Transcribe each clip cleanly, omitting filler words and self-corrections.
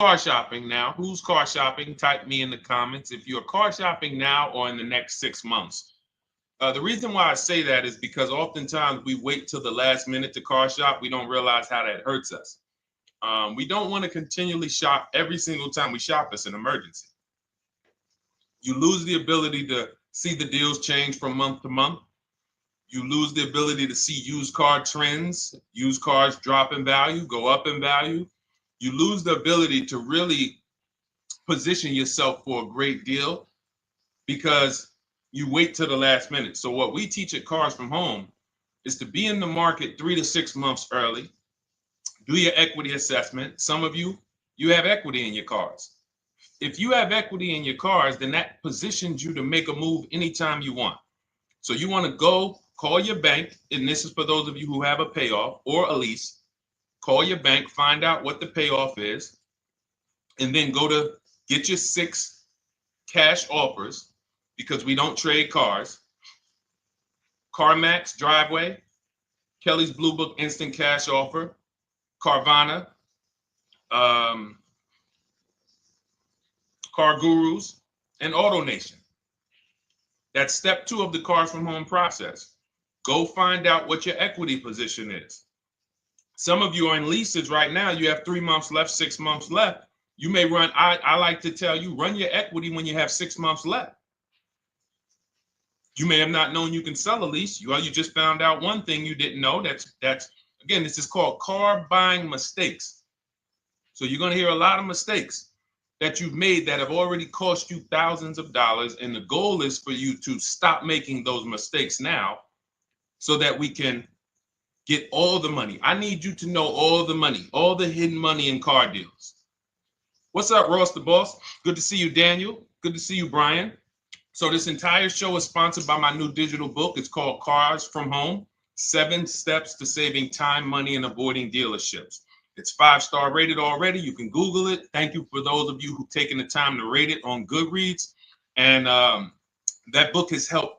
car shopping now? Who's car shopping? Type me in the comments if you're car shopping now or in the next 6 months. The reason why I say that is because oftentimes we wait till the last minute to car shop. We don't realize how that hurts us. We don't want to continually shop every single time we shop. It's an emergency. You lose the ability to see the deals change from month to month. You lose the ability to see used car trends, used cars drop in value, go up in value. You lose the ability to really position yourself for a great deal because you wait till the last minute. So what we teach at Cars from Home is to be in the market 3 to 6 months early. Do your equity assessment. Some of you have equity in your cars. If you have equity in your cars, then that positions you to make a move anytime you want. So you want to go call your bank, and this is for those of you who have a payoff or a lease. Call your bank, find out what the payoff is, and then go to get your 6 cash offers, because we don't trade cars. CarMax Driveway, Kelly's Blue Book Instant Cash Offer, Carvana, Car Gurus, and AutoNation. That's step 2 of the Cars from Home process. Go find out what your equity position is. Some of you are in leases right now. You have 3 months left, 6 months left. You may run, I like to tell you, run your equity when you have 6 months left. You may have not known you can sell a lease. You just found out one thing you didn't know. That's again, this is called car buying mistakes. So you're going to hear a lot of mistakes that you've made that have already cost you thousands of dollars. And the goal is for you to stop making those mistakes now so that we can get all the money. I need you to know all the money, all the hidden money in car deals. What's up, Ross the Boss? Good to see you, Daniel. Good to see you, Brian. So this entire show is sponsored by my new digital book. It's called Cars from Home, 7 Steps to Saving Time, Money, and Avoiding Dealerships. It's 5-star rated already. You can Google it. Thank you for those of you who've taken the time to rate it on Goodreads. And that book has helped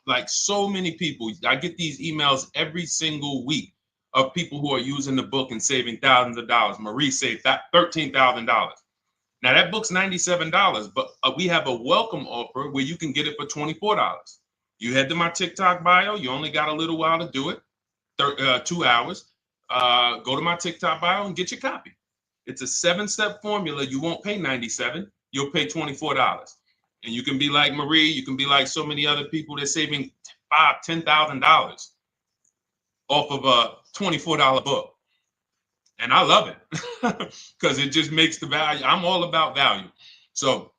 like so many people. I get these emails every single week of people who are using the book and saving thousands of dollars. Marie saved $13,000. Now that book's $97, but we have a welcome offer where you can get it for $24. You head to my TikTok bio. You only got a little while to do it, 2 hours. Go to my TikTok bio and get your copy. It's a 7-step formula. You won't pay $97. You'll pay $24. And you can be like Marie. You can be like so many other people. They're saving $5,000, $10,000 off of a $24 book. And I love it because it just makes the value. I'm all about value. So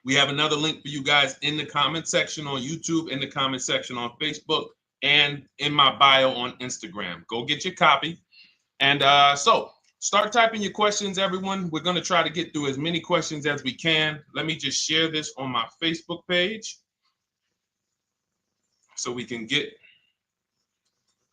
we have another link for you guys in the comment section on YouTube, in the comment section on Facebook, and in my bio on Instagram. Go get your copy. And so start typing your questions, everyone. We're going to try to get through as many questions as we can. Let me just share this on my Facebook page so we can get.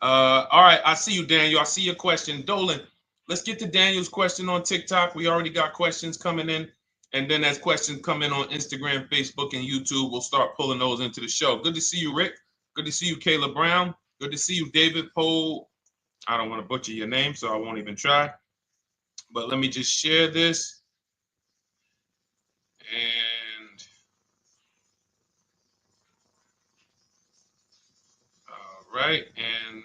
All right. I see you, Daniel. I see your question. Dolan, let's get to Daniel's question on TikTok. We already got questions coming in. And then as questions come in on Instagram, Facebook, and YouTube, we'll start pulling those into the show. Good to see you, Rick. Good to see you, Kayla Brown. Good to see you, David Poe. I don't want to butcher your name, so I won't even try. But let me just share this. And all right. And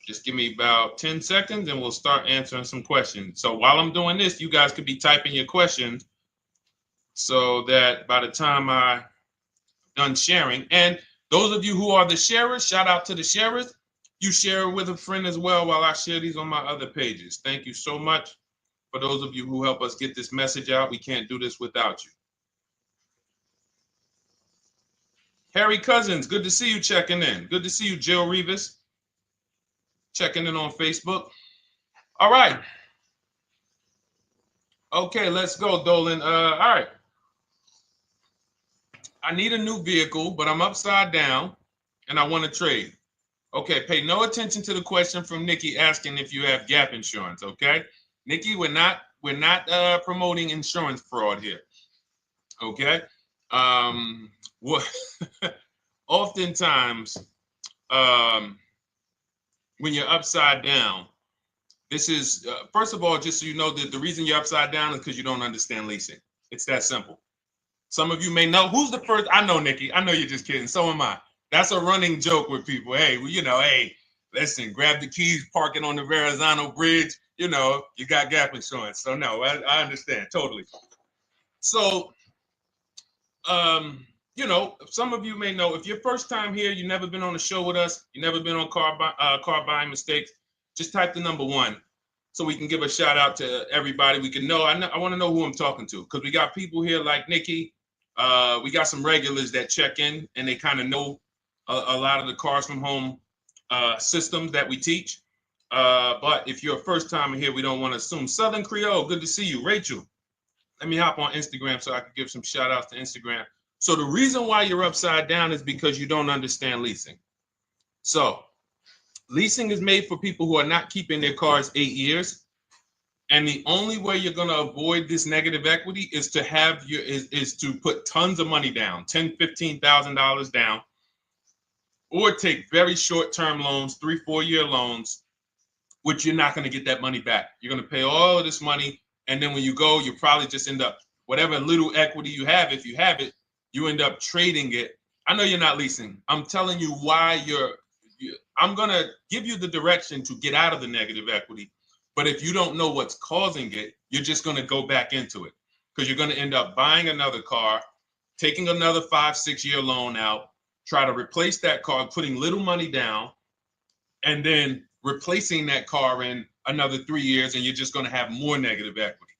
just give me about 10 seconds and we'll start answering some questions. So while I'm doing this, you guys could be typing your questions so that by the time I'm done sharing, and those of you who are the sharers, shout out to the sharers. You share it with a friend as well while I share these on my other pages. Thank you so much for those of you who help us get this message out. We can't do this without you. Harry Cousins, good to see you checking in. Good to see you, Jill Rivas, checking in on Facebook. All right. Okay, let's go, Dolan. All right. I need a new vehicle, but I'm upside down and I want to trade. Okay, pay no attention to the question from Nikki asking if you have gap insurance, okay? Nikki, we're not promoting insurance fraud here, okay? What oftentimes when you're upside down, This is, first of all, just so you know, that the reason you're upside down is because you don't understand leasing. It's that simple. Some of you may know who's the first. I know, Nikki. I know you're just kidding. So am I. That's a running joke with people. Hey, well, hey, listen, grab the keys, parking on the Verrazano Bridge. You got gap insurance. So no, I understand totally. So, some of you may know if you're first time here, you've never been on a show with us, you've never been on car buying mistakes. Just type the number 1. So we can give a shout out to everybody. We can know. I want to know who I'm talking to because we got people here like Nikki. We got some regulars that check in and they kind of know a lot of the cars from home systems that we teach. But if you're a first timer here, we don't want to assume. Southern Creole, good to see you. Rachel, let me hop on Instagram so I can give some shout outs to Instagram. So the reason why you're upside down is because you don't understand leasing. So leasing is made for people who are not keeping their cars 8 years. And the only way you're going to avoid this negative equity is to is to put tons of money down, $10,000, $15,000 down, or take very short-term loans, 3-4 year loans, which you're not going to get that money back. You're going to pay all of this money. And then when you go, you probably just end up, whatever little equity you have, if you have it, you end up trading it. I know you're not leasing. I'm telling you why I'm going to give you the direction to get out of the negative equity. But if you don't know what's causing it, you're just going to go back into it because you're going to end up buying another car, taking another 5-6 year loan out, try to replace that car, putting little money down, and then replacing that car in another 3 years, and you're just going to have more negative equity.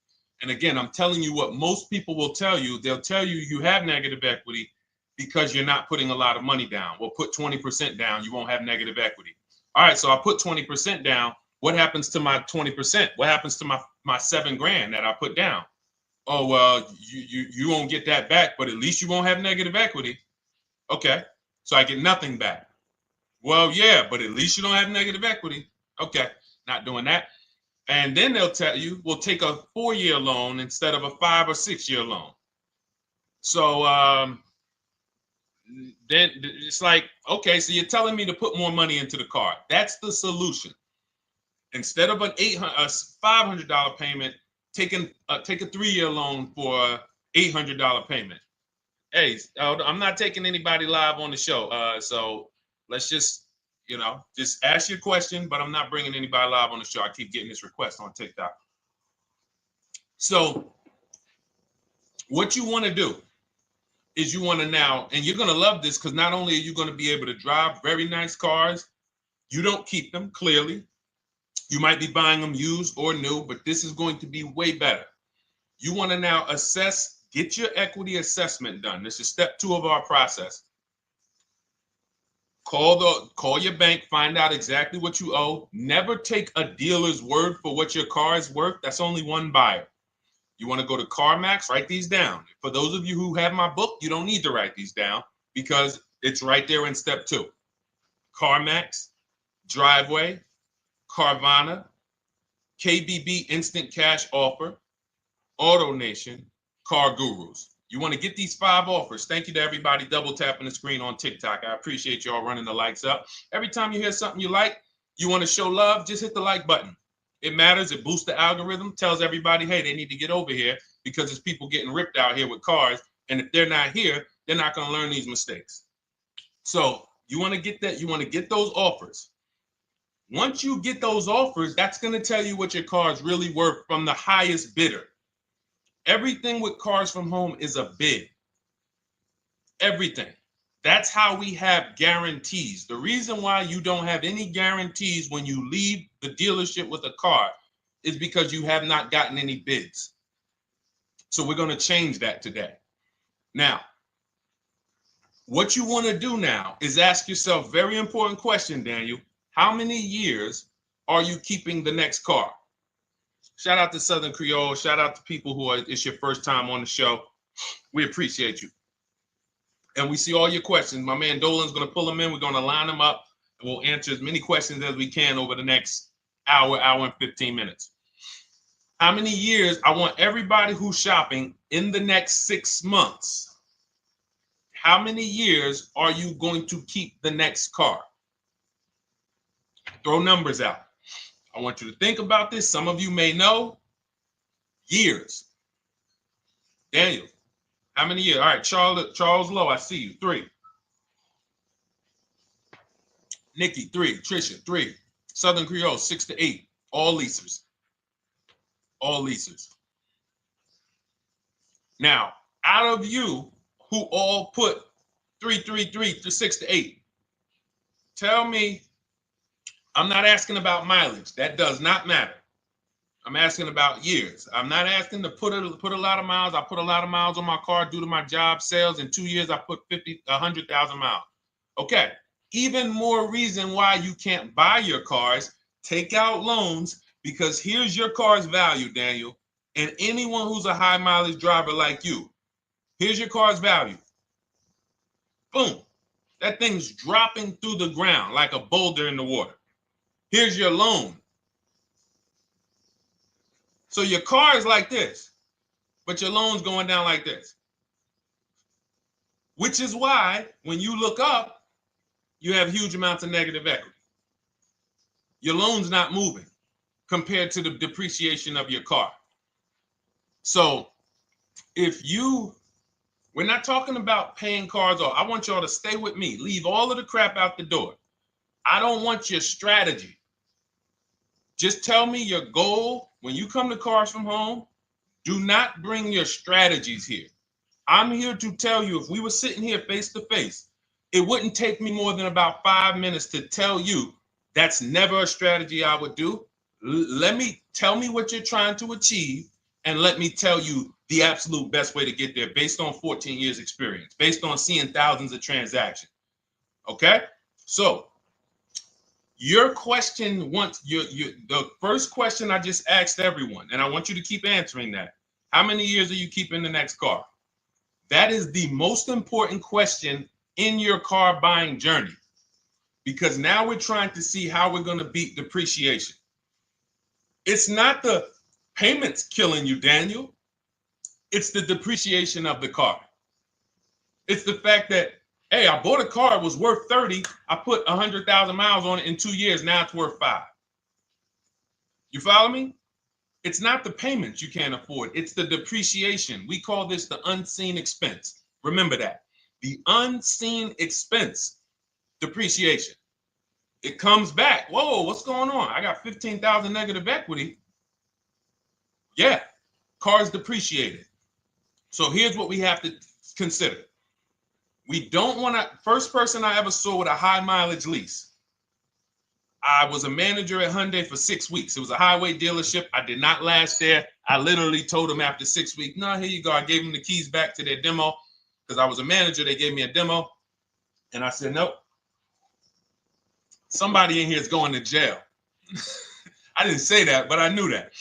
And again, I'm telling you what most people will tell you. They'll tell you you have negative equity because you're not putting a lot of money down. Well, put 20% down, you won't have negative equity. All right, so I put 20% down. What happens to my 20%? What happens to my $7,000 that I put down? Oh, well, you won't get that back, but at least you won't have negative equity. Okay, so I get nothing back. Well, yeah, but at least you don't have negative equity. Okay, not doing that. And then they'll tell you, we'll take a 4-year loan instead of a 5 or 6 year loan. So then it's like, okay, so you're telling me to put more money into the car. That's the solution. Instead of a $500 payment, take a 3-year loan for a $800 payment. Hey, I'm not taking anybody live on the show. So let's just ask your question, but I'm not bringing anybody live on the show. I keep getting this request on TikTok. So what you want to do is you want to now, and you're going to love this because not only are you going to be able to drive very nice cars, you don't keep them clearly. You might be buying them used or new, but this is going to be way better. You want to now get your equity assessment done. This is step 2 of our process. Call your bank, find out exactly what you owe. Never take a dealer's word for what your car is worth. That's only one buyer. You want to go to CarMax, write these down. For those of you who have my book, you don't need to write these down because it's right there in step 2. CarMax, Driveway, Carvana, KBB Instant Cash Offer, AutoNation, Car Gurus. You want to get these 5 offers. Thank you to everybody double tapping the screen on TikTok. I appreciate y'all running the likes up. Every time you hear something you like, you want to show love, just hit the like button. It matters. It boosts the algorithm, tells everybody, hey, they need to get over here because there's people getting ripped out here with cars. And if they're not here, they're not going to learn these mistakes. So you want to get that. You want to get those offers. Once you get those offers, that's going to tell you what your car is really worth from the highest bidder. Everything with Cars from Home is a bid. Everything. That's how we have guarantees. The reason why you don't have any guarantees when you leave the dealership with a car is because you have not gotten any bids. So we're going to change that today. Now, what you want to do now is ask yourself, very important question, Daniel. How many years are you keeping the next car? Shout out to Southern Creole. Shout out to people it's your first time on the show. We appreciate you. And we see all your questions. My man Dolan's going to pull them in. We're going to line them up. And we'll answer as many questions as we can over the next hour and 15 minutes. How many years? I want everybody who's shopping in the next 6 months. How many years are you going to keep the next car? Throw numbers out. I want you to think about this. Some of you may know. Years. Daniel, how many years? All right, Charles Lowe, I see you. 3. Nikki, 3. Trisha, 3. Southern Creole, 6 to 8. All leasers. All leasers. Now, out of you who all put 3 to 6 to 8, tell me, I'm not asking about mileage. That does not matter. I'm asking about years. I'm not asking to put a lot of miles. I put a lot of miles on my car due to my job sales. In 2 years, I put 100,000 miles. Okay. Even more reason why you can't buy your cars. Take out loans, because here's your car's value, Daniel. And anyone who's a high mileage driver like you, here's your car's value. Boom. That thing's dropping through the ground like a boulder in the water. Here's your loan. So your car is like this, but your loan's going down like this. Which is why when you look up, you have huge amounts of negative equity. Your loan's not moving compared to the depreciation of your car. So we're not talking about paying cars off. I want y'all to stay with me. Leave all of the crap out the door. I don't want your strategy. Just tell me your goal. When you come to Cars from Home, do not bring your strategies here. I'm here to tell you, if we were sitting here face to face, it wouldn't take me more than about 5 minutes to tell you that's never a strategy I would do. Tell me what you're trying to achieve, and let me tell you the absolute best way to get there based on 14 years experience, based on seeing thousands of transactions. Okay? So your question, the first question I just asked everyone, and I want you to keep answering that. How many years are you keeping the next car? That is the most important question in your car buying journey, because now we're trying to see how we're going to beat depreciation. It's not the payments killing you, Daniel. It's the depreciation of the car. It's the fact that, hey, I bought a car, it was worth 30. I put 100,000 miles on it in 2 years. Now it's worth 5. You follow me? It's not the payments you can't afford. It's the depreciation. We call this the unseen expense. Remember that. The unseen expense, depreciation. It comes back. Whoa, what's going on? I got 15,000 negative equity. Yeah, car's depreciated. So here's what we have to consider. We don't want to, first person I ever saw with a high mileage lease. I was a manager at Hyundai for 6 weeks. It was a highway dealership. I did not last there. I literally told them after 6 weeks, no, here you go. I gave them the keys back to their demo because I was a manager. They gave me a demo. And I said, nope. Somebody in here is going to jail. I didn't say that, but I knew that.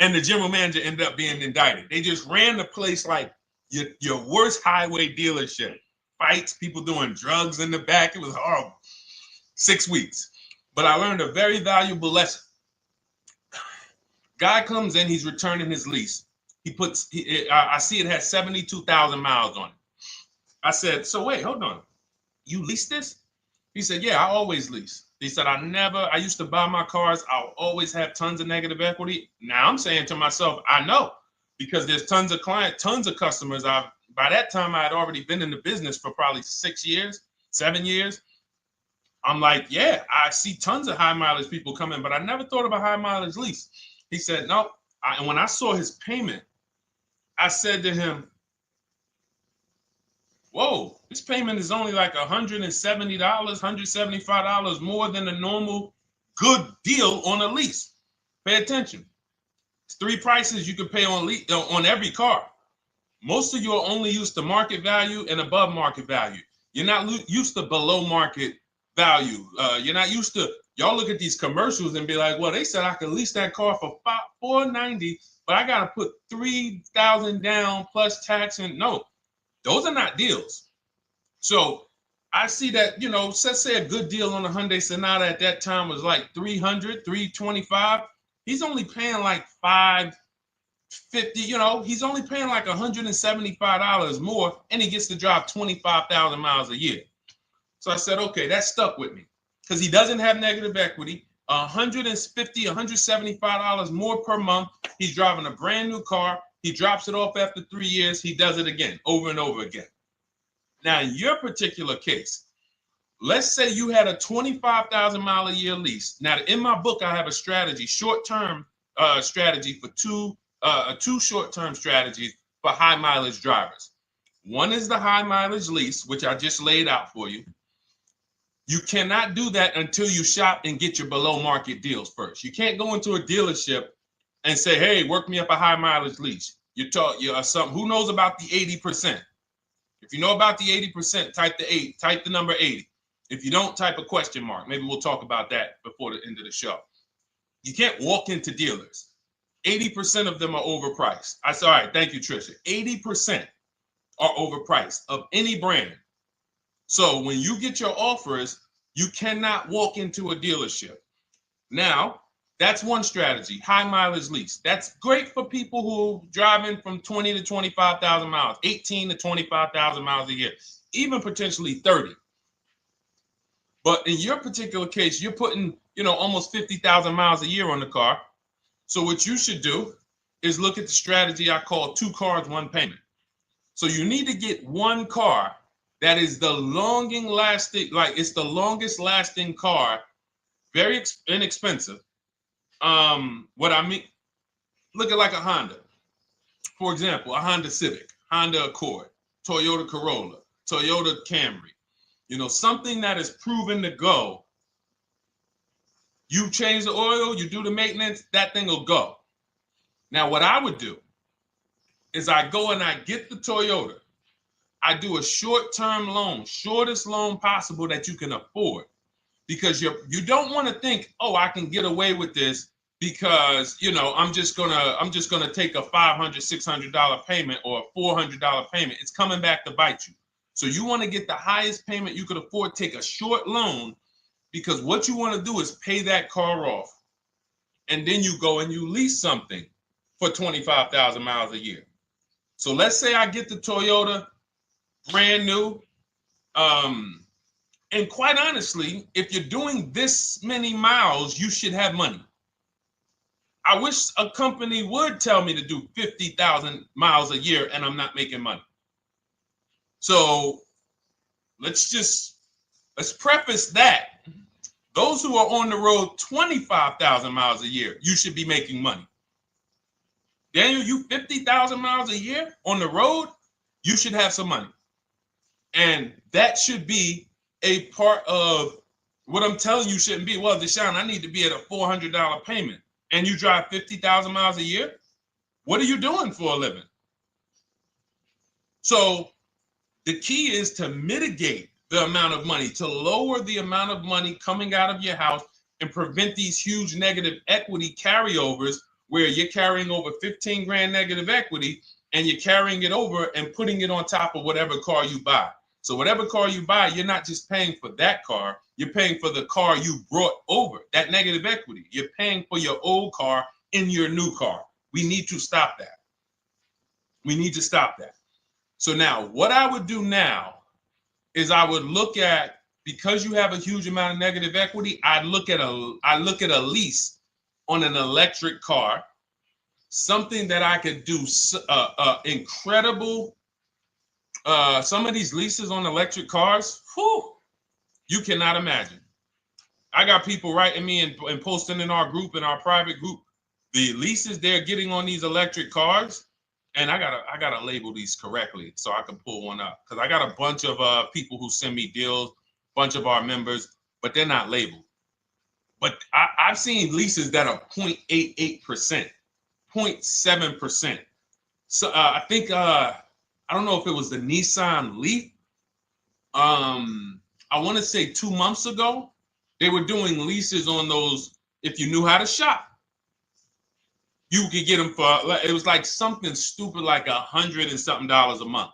And the general manager ended up being indicted. They just ran the place like your worst highway dealership. Fights, people doing drugs in the back. It was horrible. 6 weeks. But I learned a very valuable lesson. Guy comes in, he's returning his lease. I see it has 72,000 miles on it. I said, so wait, hold on. You leased this? He said, yeah, I always lease. He said, I used to buy my cars. I'll always have tons of negative equity. Now I'm saying to myself, I know, because there's tons of clients, tons of customers. By that time, I had already been in the business for probably 6 years, 7 years. I'm like, yeah, I see tons of high mileage people coming, but I never thought of a high mileage lease. He said, no. And when I saw his payment, I said to him, whoa, this payment is only like $170, $175 more than a normal good deal on a lease. Pay attention. It's 3 prices you can pay on every car. Most of you are only used to market value and above market value. You're not used to below market value. You're not used to, y'all look at these commercials and be like, well, they said I could lease that car for $490, but I got to put $3,000 down plus tax. And no, those are not deals. So I see that, let's say a good deal on a Hyundai Sonata at that time was like $300, $325. He's only paying like $550, he's only paying like $175 more, and he gets to drive 25,000 miles a year. So I said, okay, that stuck with me because he doesn't have negative equity. $150, $175 more per month. He's driving a brand new car. He drops it off after 3 years. He does it again, over and over again. Now, in your particular case, let's say you had a 25,000 mile a year lease. Now, in my book, I have a strategy, short-term strategy for two short-term strategies for high mileage drivers. One is the high mileage lease, which I just laid out for you. You cannot do that until you shop and get your below market deals first. You can't go into a dealership and say, hey, work me up a high mileage lease. You something. Who knows about the 80%? If you know about the 80%, type the number 80. If you don't, type a question mark. Maybe we'll talk about that before the end of the show. You can't walk into dealers. 80% of them are overpriced. I said, all right, thank you, Trisha. 80% are overpriced of any brand. So when you get your offers, you cannot walk into a dealership. Now, that's one strategy, high mileage lease. That's great for people who are driving from 20 to 25,000 miles, 18 to 25,000 miles a year, even potentially 30. But in your particular case, you're putting, almost 50,000 miles a year on the car. So what you should do is look at the strategy I call 2 cars, 1 payment. So you need to get one car that is the longest lasting car, very inexpensive. What I mean, look at like a Honda. For example, a Honda Civic, Honda Accord, Toyota Corolla, Toyota Camry. Something that is proven to go. You change the oil, you do the maintenance, that thing will go. Now, what I would do is I go and I get the Toyota. I do a short-term loan, shortest loan possible that you can afford, because you don't want to think, oh, I can get away with this because I'm just gonna take a $500, $600 payment or a $400 payment. It's coming back to bite you. So you want to get the highest payment you could afford, take a short loan, because what you want to do is pay that car off, and then you go and you lease something for 25,000 miles a year. So let's say I get the Toyota brand new. And quite honestly, if you're doing this many miles, you should have money. I wish a company would tell me to do 50,000 miles a year and I'm not making money. So let's preface that. Those who are on the road 25,000 miles a year, you should be making money. Daniel, you 50,000 miles a year on the road, you should have some money. And that should be a part of what I'm telling you shouldn't be. Well, Deshone, I need to be at a $400 payment. And you drive 50,000 miles a year? What are you doing for a living? So the key is to mitigate the amount of money, to lower the amount of money coming out of your house and prevent these huge negative equity carryovers where you're carrying over 15 grand negative equity and you're carrying it over and putting it on top of whatever car you buy. So whatever car you buy, you're not just paying for that car, you're paying for the car you brought over, that negative equity. You're paying for your old car in your new car. We need to stop that. We need to stop that. So now what I would do now is I would look at, because you have a huge amount of negative equity, I look at a lease on an electric car, something that I could do incredible. Some of these leases on electric cars, you cannot imagine. I got people writing me and posting in our group, in our private group, the leases they're getting on these electric cars. And I gotta label these correctly so I can pull one up, because I got a bunch of people who send me deals, bunch of our members, but they're not labeled. But I've seen leases that are 0.88%, 0.7%. So I think I don't know if it was the Nissan Leaf. I want to say 2 months ago, they were doing leases on those. If you knew how to shop, you could get them for, it was like something stupid like $100 and something a month.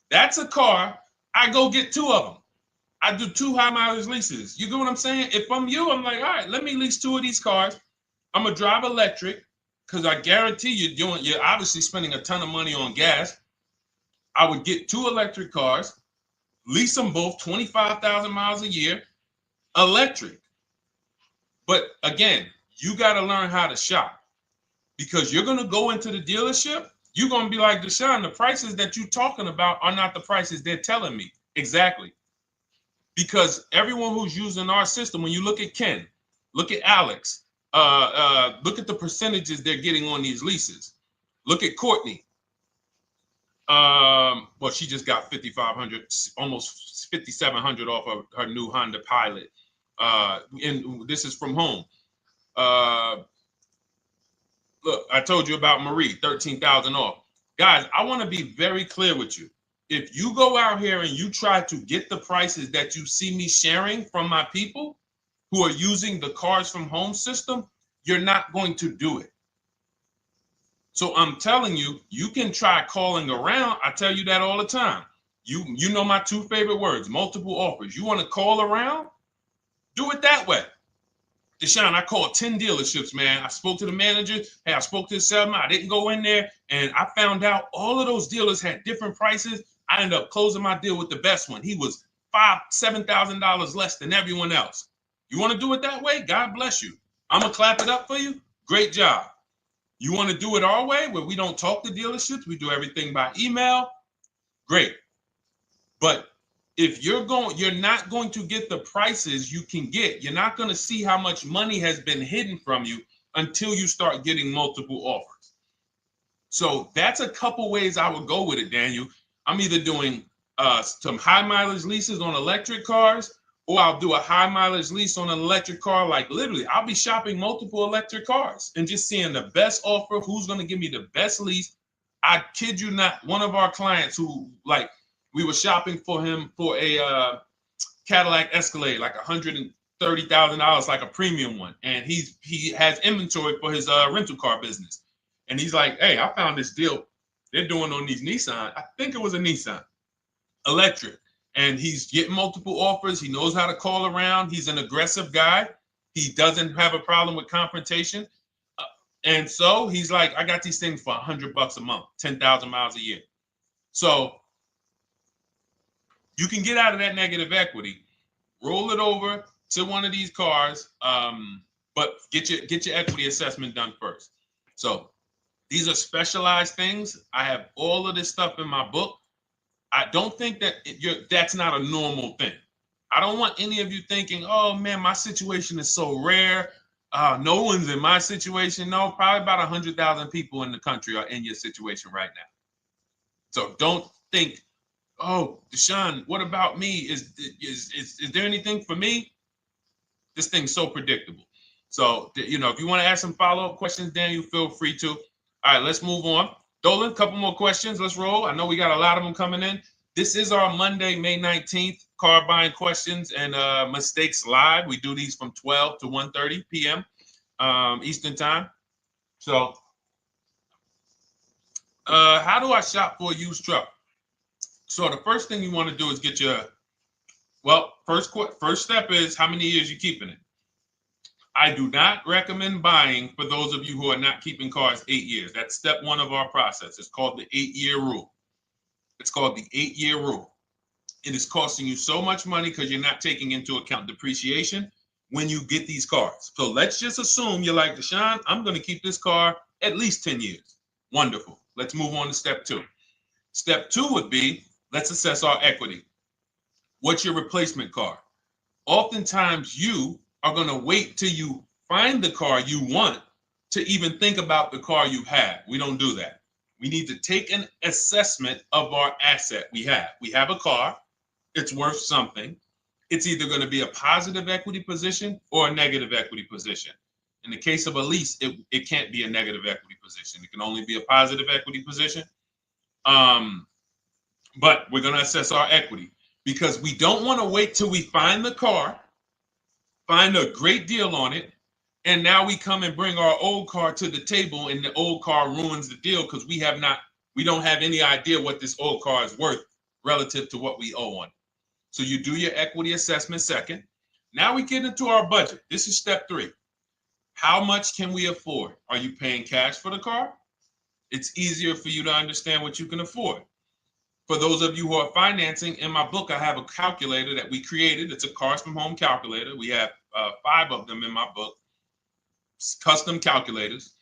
That's a car. I go get 2 of them. I do 2 high mileage leases. You get what I'm saying? If I'm you, I'm like, all right, let me lease 2 of these cars. I'm gonna drive electric, because I guarantee you're obviously spending a ton of money on gas. I would get 2 electric cars, lease them both 25,000 miles a year, electric. But again, you got to learn how to shop, because you're going to go into the dealership. You're going to be like, Deshone, the prices that you're talking about are not the prices they're telling me. Exactly. Because everyone who's using our system, when you look at Ken, look at Alex, look at the percentages they're getting on these leases. Look at Courtney. Well, she just got 5,500, almost 5,700 off of her new Honda Pilot. And this is from home. Look, I told you about Marie, 13,000 off. Guys, I want to be very clear with you. If you go out here and you try to get the prices that you see me sharing from my people who are using the Cars from Home system, you're not going to do it. So I'm telling you, you can try calling around. I tell you that all the time. You know my two favorite words, multiple offers. You want to call around? Do it that way. Deshone, I called 10 dealerships, man. I spoke to the manager. Hey, I spoke to the salesman. I didn't go in there, and I found out all of those dealers had different prices. I ended up closing my deal with the best one. He was $7,000 less than everyone else. You want to do it that way? God bless you. I'm going to clap it up for you. Great job. You want to do it our way, where we don't talk to dealerships? We do everything by email? Great. But if you're not going to get the prices you can get. You're not going to see how much money has been hidden from you until you start getting multiple offers. So that's a couple ways I would go with it, Daniel. I'm either doing some high mileage leases on electric cars, or I'll do a high mileage lease on an electric car. Like literally, I'll be shopping multiple electric cars and just seeing the best offer, who's going to give me the best lease. I kid you not, one of our clients who, like, we were shopping for him for a Cadillac Escalade, like $130,000, like a premium one. And he has inventory for his rental car business. And he's like, hey, I found this deal they're doing on these Nissan. I think it was a Nissan electric. And he's getting multiple offers. He knows how to call around. He's an aggressive guy. He doesn't have a problem with confrontation. And so he's like, I got these things for $100 a month, 10,000 miles a year. So you can get out of that negative equity, roll it over to one of these cars, but get your equity assessment done first. So these are specialized things. I have all of this stuff in my book. I don't think that that's not a normal thing. I don't want any of you thinking, oh man, my situation is so rare. No one's in my situation. No, probably about 100,000 people in the country are in your situation right now. So don't think, oh, Deshone, what about me? Is there anything for me? This thing's so predictable. So, if you want to ask some follow-up questions, Daniel, feel free to. All right, let's move on. Dolan, a couple more questions. Let's roll. I know we got a lot of them coming in. This is our Monday, May 19th, car buying questions and mistakes live. We do these from 12 to 1:30 p.m. Eastern time. So, how do I shop for a used truck? So the first thing you want to do is get your, first step is how many years you keeping it. I do not recommend buying for those of you who are not keeping cars 8 years. That's step one of our process. It's called the 8-year rule. It's called the 8-year rule. It is costing you so much money because you're not taking into account depreciation when you get these cars. So let's just assume you're like, Deshone, I'm going to keep this car at least 10 years. Wonderful. Let's move on to step two. Step two would be, let's assess our equity. What's your replacement car? Oftentimes you are going to wait till you find the car you want to even think about the car you have. We don't do that. We need to take an assessment of our asset we have. We have a car. It's worth something. It's either going to be a positive equity position or a negative equity position. In the case of a lease, it can't be a negative equity position. It can only be a positive equity position. But we're going to assess our equity because we don't want to wait till we find the car, find a great deal on it, and now we come and bring our old car to the table and the old car ruins the deal because we don't have any idea what this old car is worth relative to what we owe on it. So you do your equity assessment second. Now we get into our budget. This is step three. How much can we afford? Are you paying cash for the car? It's easier for you to understand what you can afford. For those of you who are financing, in my book, I have a calculator that we created. It's a Cars from Home calculator. We have 5 of them in my book, custom calculators.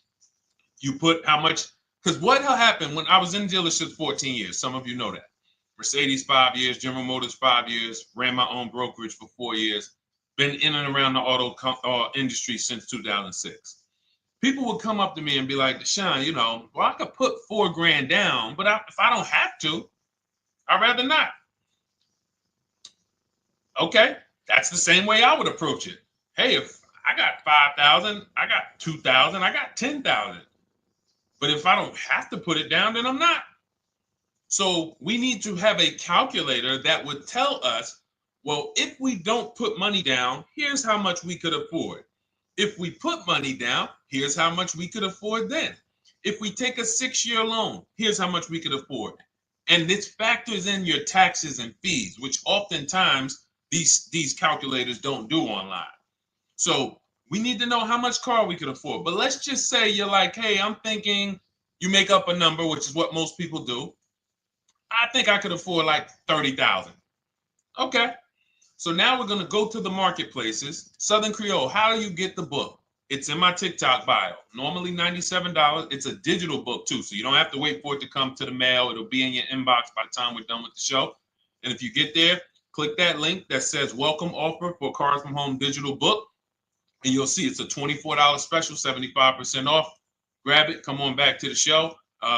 You put how much, because what happened when I was in dealerships 14 years, some of you know that. Mercedes 5 years, General Motors 5 years, ran my own brokerage for 4 years, been in and around the auto industry since 2006. People would come up to me and be like, Deshone, well, I could put $4,000 down, but if I don't have to, I'd rather not. Okay, that's the same way I would approach it. Hey, if I got 5,000, I got 2,000, I got 10,000. But if I don't have to put it down, then I'm not. So we need to have a calculator that would tell us, well, if we don't put money down, here's how much we could afford. If we put money down, here's how much we could afford then. If we take a 6-year loan, here's how much we could afford. And this factors in your taxes and fees, which oftentimes these calculators don't do online. So we need to know how much car we could afford. But let's just say you're like, hey, I'm thinking, you make up a number, which is what most people do. I think I could afford like 30,000. Okay. So now we're going to go to the marketplaces. Southern Creole, how do you get the book? It's in my TikTok bio. Normally $97. It's a digital book too, so you don't have to wait for it to come to the mail. It'll be in your inbox by the time we're done with the show. And if you get there, click that link that says welcome offer for Cars from Home digital book. And you'll see it's a $24 special, 75% off. Grab it. Come on back to the show.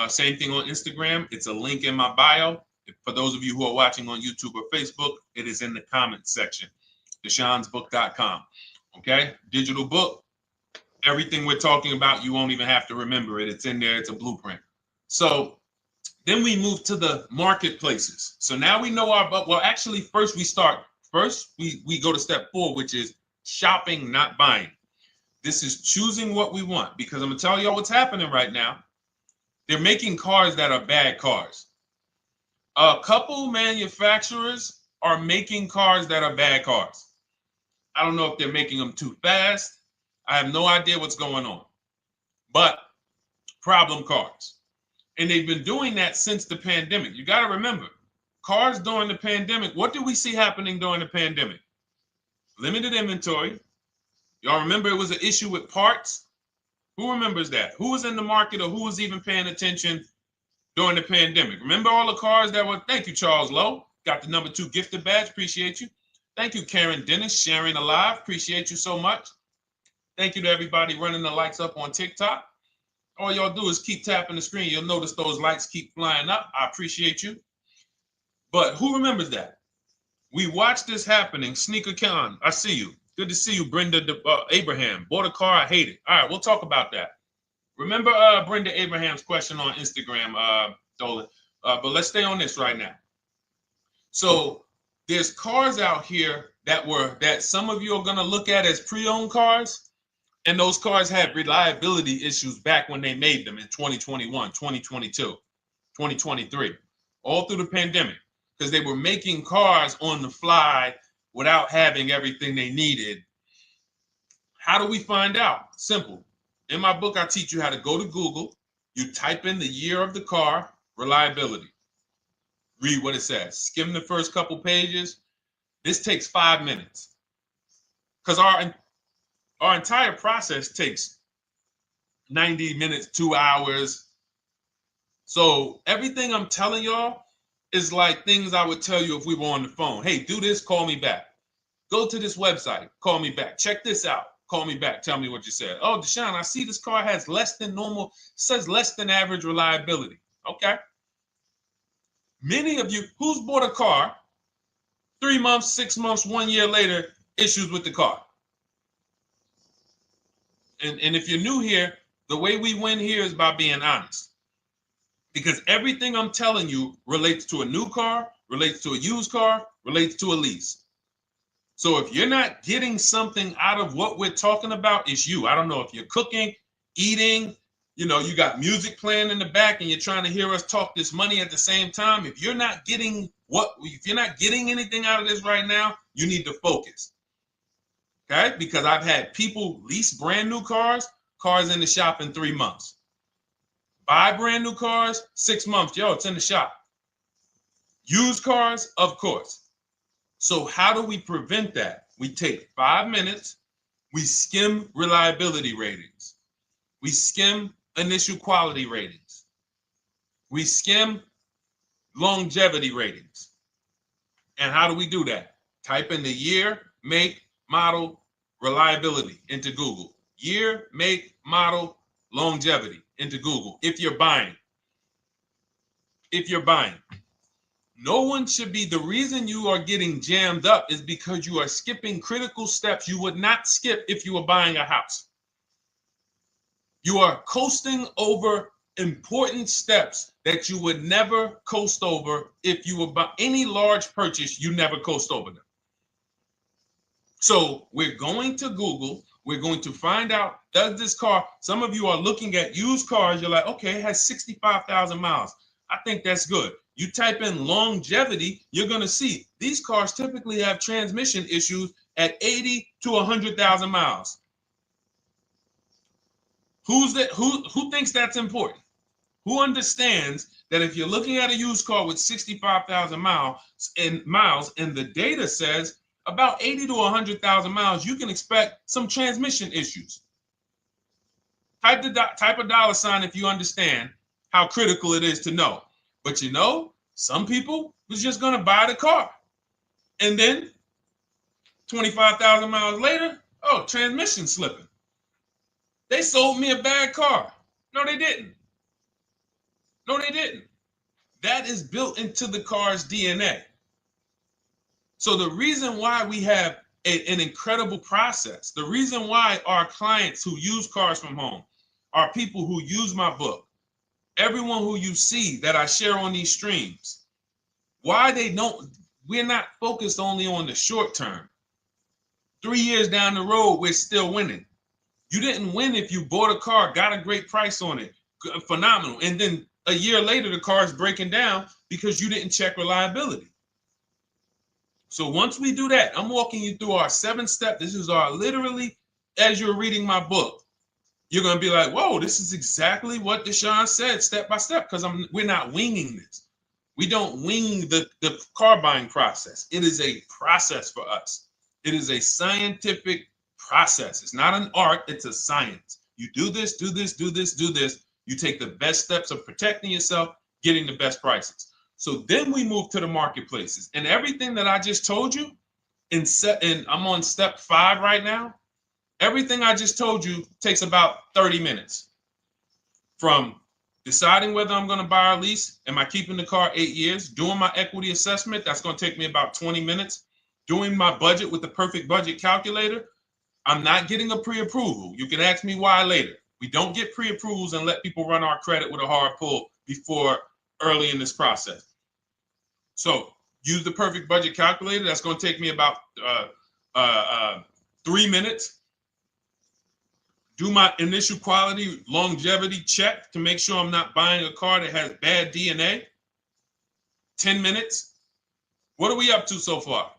Same thing on Instagram. It's a link in my bio. For those of you who are watching on YouTube or Facebook, it is in the comments section, deshonesbook.com. Okay, digital book. Everything we're talking about, you won't even have to remember it. It's in there. It's a blueprint. So then we move to the marketplaces. So now we know well, actually, first we go to step 4, which is shopping, not buying. This is choosing what we want, because I'm going to tell y'all what's happening right now. They're making cars that are bad cars. A couple manufacturers are making cars that are bad cars. I don't know if they're making them too fast. I have no idea what's going on. But problem cars. And they've been doing that since the pandemic. You got to remember, cars during the pandemic, what did we see happening during the pandemic? Limited inventory. Y'all remember it was an issue with parts? Who remembers that? Who was in the market, or who was even paying attention during the pandemic? Remember all the cars that were, thank you, Charles Lowe. Got the number 2 gifted badge. Appreciate you. Thank you, Karen Dennis, sharing alive. Appreciate you so much. Thank you to everybody running the likes up on TikTok. All y'all do is keep tapping the screen. You'll notice those likes keep flying up. I appreciate you. But who remembers that? We watched this happening. Sneaker Con, I see you. Good to see you, Brenda Abraham. Bought a car, I hate it. All right, we'll talk about that. Remember Brenda Abraham's question on Instagram, Dolan. But let's stay on this right now. So there's cars out here that some of you are going to look at as pre-owned cars. And those cars had reliability issues back when they made them in 2021, 2022, 2023, all through the pandemic, because they were making cars on the fly without having everything they needed. How do we find out? Simple. In my book, I teach you how to go to Google. You type in the year of the car, reliability. Read what it says. Skim the first couple pages. This takes 5 minutes, because our entire process takes 90 minutes, 2 hours. So everything I'm telling y'all is like things I would tell you if we were on the phone. Hey, do this, call me back. Go to this website, call me back. Check this out, call me back. Tell me what you said. Oh, Deshone, I see this car has less than normal, says less than average reliability. Okay. Many of you, who's bought a car 3 months, 6 months, 1 year later, issues with the car? And if you're new here, the way we win here is by being honest. Because everything I'm telling you relates to a new car, relates to a used car, relates to a lease. So if you're not getting something out of what we're talking about, it's you. I don't know if you're cooking, eating, you got music playing in the back and you're trying to hear us talk this money at the same time. If you're not getting anything out of this right now, you need to focus. Okay, because I've had people lease brand new cars in the shop in 3 months. Buy brand new cars, 6 months. Yo, it's in the shop. Used cars, of course. So how do we prevent that? We take 5 minutes We skim reliability ratings. We skim initial quality ratings. We skim longevity ratings. And how do we do that? Type in the year, make, model, reliability into Google. Year, make, model, longevity into Google. If you're buying. No one should be, the reason you are getting jammed up is because you are skipping critical steps you would not skip if you were buying a house. You are coasting over important steps that you would never coast over if you were buying any large purchase. You never coast over them. So we're going to Google. We're going to find out, does this car, some of you are looking at used cars. You're like, okay, it has 65,000 miles. I think that's good. You type in longevity, you're going to see these cars typically have transmission issues at 80 to 100,000 miles. Who thinks that's important? Who understands that if you're looking at a used car with 65,000 miles and the data says about 80 to 100,000 miles, you can expect some transmission issues. Type a dollar sign if you understand how critical it is to know. But you know, some people was just going to buy the car. And then 25,000 miles later, oh, transmission slipping. They sold me a bad car. No, they didn't. That is built into the car's DNA. So the reason why we have an incredible process, the reason why our clients who use cars from home are people who use my book, everyone who you see that I share on these streams, we're not focused only on the short term. 3 years down the road, we're still winning. You didn't win if you bought a car, got a great price on it, phenomenal. And then a year later, the car is breaking down because you didn't check reliability. So once we do that, I'm walking you through our 7-step. This is our literally, as you're reading my book, you're going to be like, whoa, this is exactly what Deshone said, step by step, because we're not winging this. We don't wing the car buying process. It is a process for us. It is a scientific process. It's not an art, it's a science. You do this, do this, do this, do this. You take the best steps of protecting yourself, getting the best prices. So then we move to the marketplaces. And everything that I just told you, and I'm on step 5 right now, everything I just told you takes about 30 minutes. From deciding whether I'm going to buy or lease, am I keeping the car 8 years, doing my equity assessment, that's going to take me about 20 minutes, doing my budget with the perfect budget calculator. I'm not getting a pre-approval. You can ask me why later. We don't get pre-approvals and let people run our credit with a hard pull before early in this process. So use the perfect budget calculator. That's going to take me about 3 minutes. Do my initial quality longevity check to make sure I'm not buying a car that has bad DNA. 10 minutes. What are we up to so far?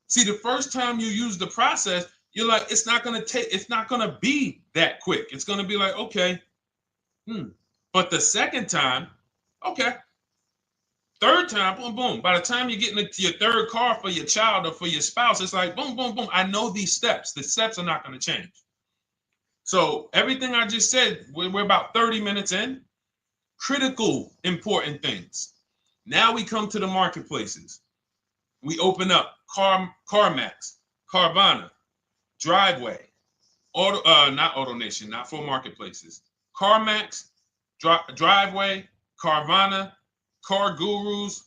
See, the first time you use the process, you're like, it's not going to be that quick. It's going to be like, okay. But the second time, okay. Third time, boom, boom. By the time you're getting into your third car for your child or for your spouse, it's like, boom, boom, boom. I know these steps. The steps are not going to change. So everything I just said, we're about 30 minutes in. Critical, important things. Now we come to the marketplaces. We open up CarMax, Carvana, Driveway, not AutoNation, not for marketplaces. CarMax, Driveway, Carvana, Car Gurus.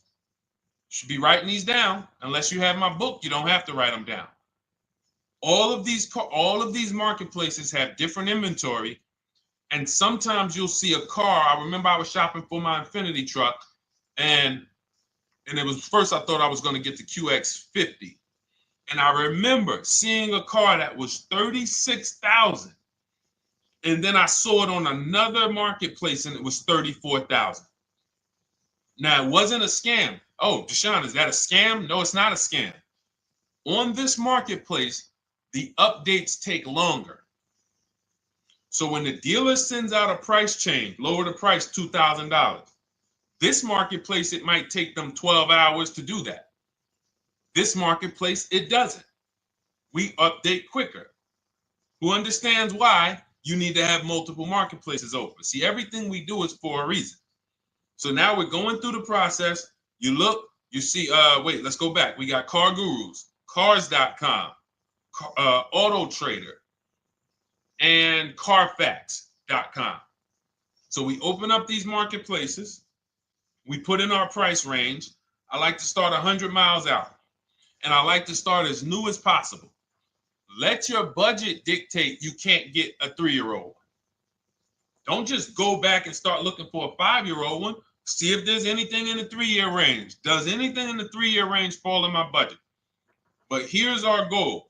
Should be writing these down. Unless you have my book, you don't have to write them down. All of these marketplaces have different inventory, and sometimes you'll see a car. I remember I was shopping for my Infinity truck, and it was first I thought I was going to get the QX50, and I remember seeing a car that was $36,000, and then I saw it on another marketplace, and it was $34,000. Now it wasn't a scam. Oh, Deshone, is that a scam? No, it's not a scam. On this marketplace, the updates take longer. So when the dealer sends out a price change, lower the price $2,000. This marketplace, it might take them 12 hours to do that. This marketplace, it doesn't. we update quicker. Who understands why you need to have multiple marketplaces open? See, everything we do is for a reason. So now we're going through the process. You look, you see, wait, let's go back. We got Car Gurus, Cars.com, Auto Trader, and Carfax.com. So we open up these marketplaces. We put in our price range. I like to start 100 miles out, and I like to start as new as possible. Let your budget dictate you can't get a 3-year-old. Don't just go back and start looking for a 5-year-old one. See if there's anything in the 3-year range. Does anything in the 3-year range fall in my budget? But here's our goal.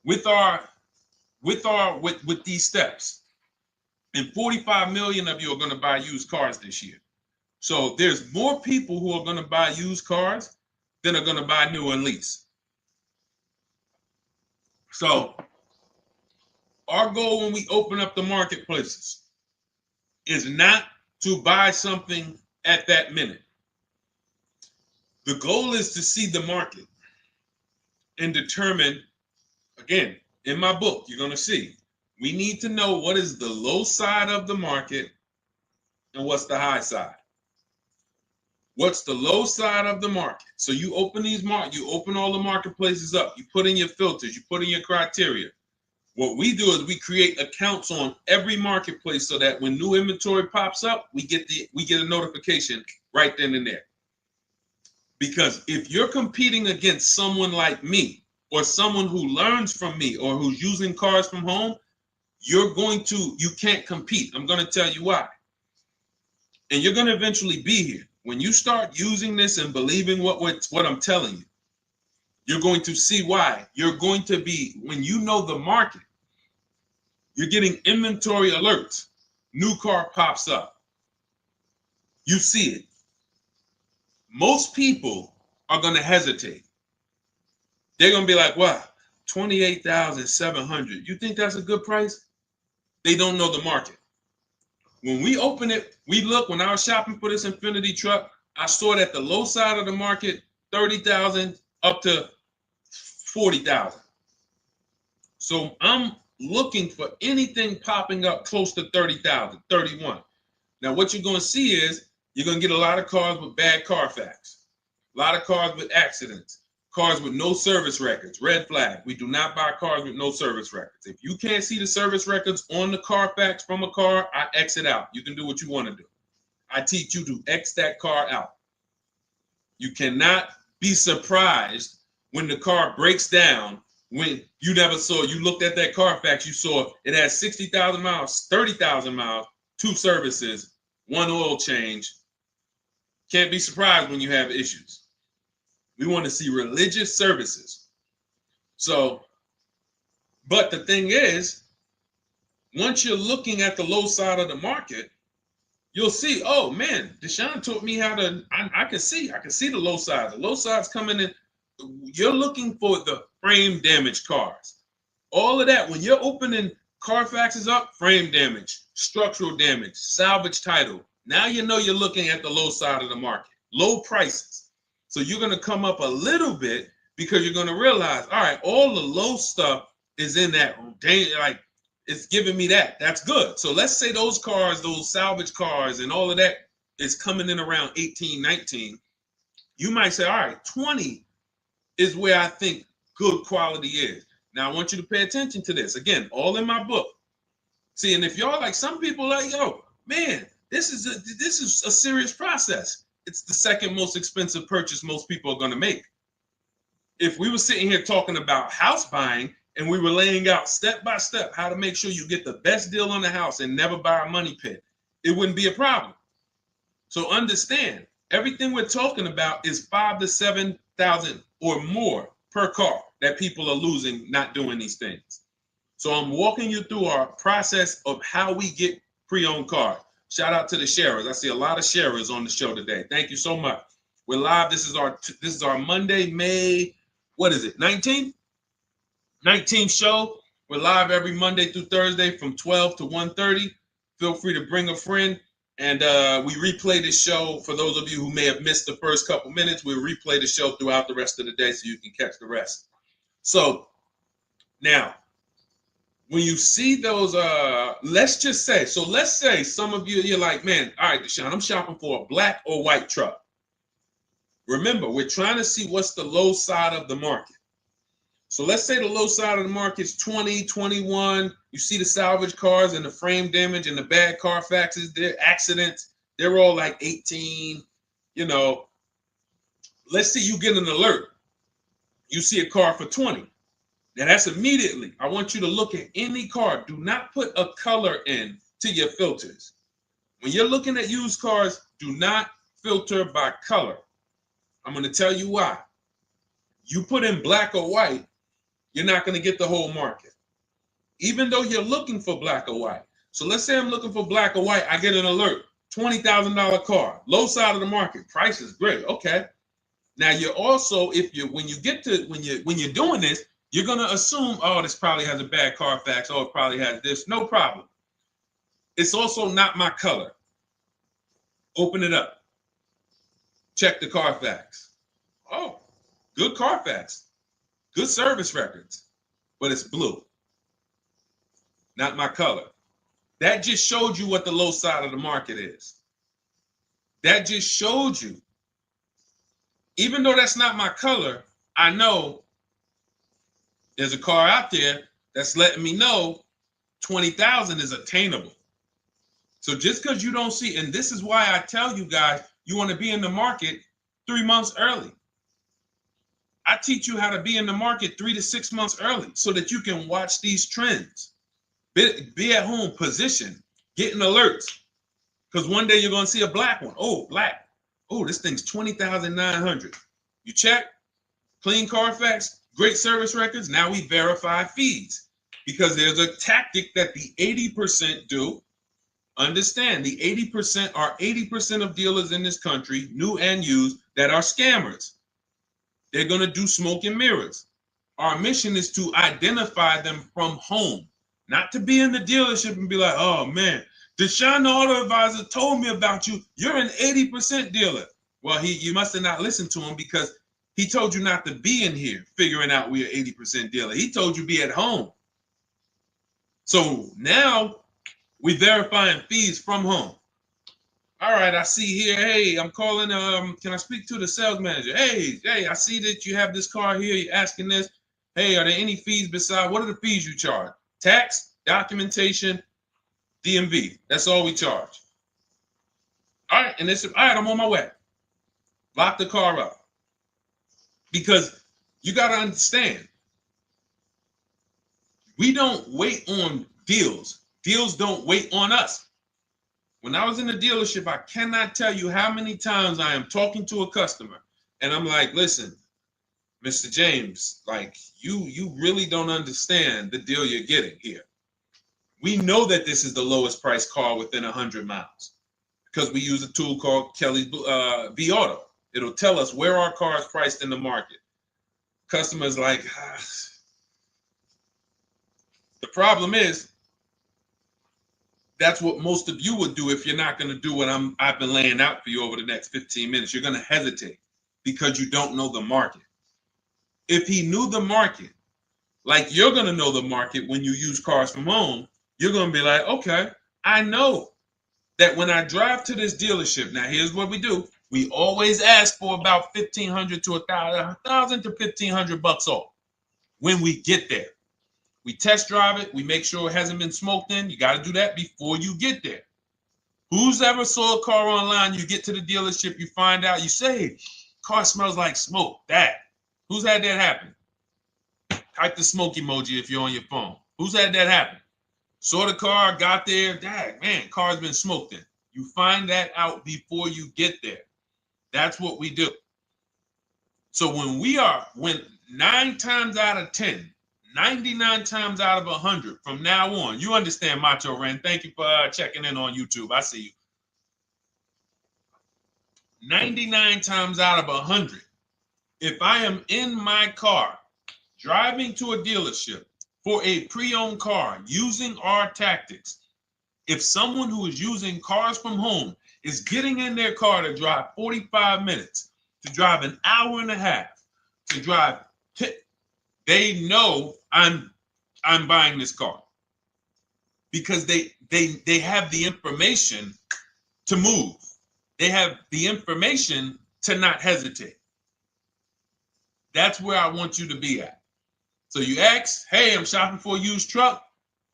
With these steps, and 45 million of you are going to buy used cars this year. So there's more people who are going to buy used cars than are going to buy new and lease. So our goal when we open up the marketplaces is not to buy something at that minute. The goal is to see the market and determine, again, in my book, you're going to see, we need to know what is the low side of the market and what's the high side. What's the low side of the market? So you open you open all the marketplaces up. You put in your filters. You put in your criteria. What we do is we create accounts on every marketplace so that when new inventory pops up, we get a notification right then and there. Because if you're competing against someone like me or someone who learns from me or who's using cars from home, you can't compete. I'm going to tell you why. And you're going to eventually be here. When you start using this and believing what I'm telling you, you're going to see why. You're going to be, when you know the market, you're getting inventory alerts. New car pops up. You see it. Most people are going to hesitate. They're going to be like, wow, $28,700. You think that's a good price? They don't know the market. When we open it, we look, when I was shopping for this Infiniti truck, I saw it at the low side of the market, $30,000 up to $40,000. So I'm looking for anything popping up close to $30,000, $31,000. Now what you're going to see is you're going to get a lot of cars with bad Carfax, a lot of cars with accidents, cars with no service records, red flag. We do not buy cars with no service records. If you can't see the service records on the Carfax from a car, I exit out. You can do what you want to do. I teach you to X that car out. You cannot be surprised when the car breaks down when you looked at that Carfax, you saw it has 60,000 miles, 30,000 miles, 2 services, 1 oil change. Can't be surprised when you have issues. We want to see religious services. So, but the thing is, once you're looking at the low side of the market, you'll see, oh man, Deshone taught me how to, I can see the low side. The low side's coming in. You're looking for the frame damage cars. All of that, when you're opening Carfaxes up, frame damage, structural damage, salvage title. Now you know you're looking at the low side of the market, low prices. So you're going to come up a little bit because you're going to realize, all right, all the low stuff is in that, like, it's giving me that. That's good. So let's say those cars, those salvage cars and all of that is coming in around 18, 19. You might say, all right, 20 is where I think good quality is. Now I want you to pay attention to this. Again, all in my book. See, and if y'all like, some people like, yo, man, this is a serious process. It's the second most expensive purchase most people are going to make. If we were sitting here talking about house buying and we were laying out step by step how to make sure you get the best deal on the house and never buy a money pit, it wouldn't be a problem. So understand, everything we're talking about is 5,000 to 7,000 or more per car that people are losing not doing these things. So I'm walking you through our process of how we get pre-owned cars. Shout out to the sharers. I see a lot of sharers on the show today. Thank you so much. We're live. This is our Monday, May, what is it, 19th? 19th show. We're live every Monday through Thursday from 12 to 1:30. Feel free to bring a friend. And we replay this show. For those of you who may have missed the first couple minutes, we'll replay the show throughout the rest of the day so you can catch the rest. So now, when you see those, let's say some of you, you're like, man, all right, Deshone, I'm shopping for a black or white truck. Remember, we're trying to see what's the low side of the market. So let's say the low side of the market is 20, 21. You see the salvage cars and the frame damage and the bad Carfaxes, their accidents, they're all like 18. You know, let's say you get an alert. You see a car for 20. Now that's immediately. I want you to look at any car. Do not put a color in to your filters. When you're looking at used cars, do not filter by color. I'm going to tell you why. You put in black or white, you're not going to get the whole market, even though you're looking for black or white. So let's say I'm looking for black or white. I get an alert, $20,000 car, low side of the market, price is great. Okay. Now you're also, when you're doing this, you're going to assume, oh, this probably has a bad Carfax. Oh, it probably has this. No problem. It's also not my color. Open it up. Check the Carfax. Oh, good Carfax. Good service records. But it's blue. Not my color. That just showed you what the low side of the market is. That just showed you. Even though that's not my color, I know there's a car out there that's letting me know 20,000 is attainable. So just because you don't see, and this is why I tell you guys, you want to be in the market 3 months early. I teach you how to be in the market 3 to 6 months early so that you can watch these trends. Be at home, position, getting alerts. Because one day you're going to see a black one. Oh, black. Oh, this thing's 20,900. You check, clean Carfax, great service records. Now we verify fees because there's a tactic that the 80% do. Understand, the 80% are 80% of dealers in this country, new and used, that are scammers. They're going to do smoke and mirrors. Our mission is to identify them from home, not to be in the dealership and be like, oh man, Deshone the Auto Advisor told me about you. You're an 80% dealer. Well, you must have not listened to him because he told you not to be in here figuring out we're 80% dealer. He told you be at home. So now we verifying fees from home. All right, I see here, hey, I'm calling, can I speak to the sales manager? Hey, I see that you have this car here, you're asking this. Hey, are there any fees besides, what are the fees you charge? Tax, documentation, DMV, that's all we charge. All right, and all right, I'm on my way. Lock the car up. Because you got to understand, we don't wait on deals. Deals don't wait on us. When I was in the dealership, I cannot tell you how many times I am talking to a customer and I'm like, listen, Mr. James, like you really don't understand the deal you're getting here. We know that this is the lowest price car within 100 miles because we use a tool called Kelly's V Auto. It'll tell us where our car is priced in the market. Customers like, The problem is, that's what most of you would do if you're not going to do what I've been laying out for you over the next 15 minutes. You're going to hesitate because you don't know the market. If he knew the market, like you're going to know the market when you use cars from home, you're going to be like, okay, I know that when I drive to this dealership, now here's what we do. We always ask for about $1,500 to $1,000 to $1,500 off when we get there. We test drive it. We make sure it hasn't been smoked in. You got to do that before you get there. Who's ever saw a car online? You get to the dealership, you find out, you say, car smells like smoke. Who's had that happen? Type the smoke emoji if you're on your phone. Who's had that happen? Saw the car, got there, man, car's been smoked in. You find that out before you get there. That's what we do. So when 9 times out of 10, 99 times out of 100 from now on, you understand, Macho Ren. Thank you for checking in on YouTube. I see you. 99 times out of 100, if I am in my car driving to a dealership for a pre-owned car using our tactics, if someone who is using cars from home is getting in their car to drive 45 minutes, to drive an hour and a half, to drive they know I'm buying this car because they have the information to move. They have the information to not hesitate. That's where I want you to be at. So you ask, hey, I'm shopping for a used truck.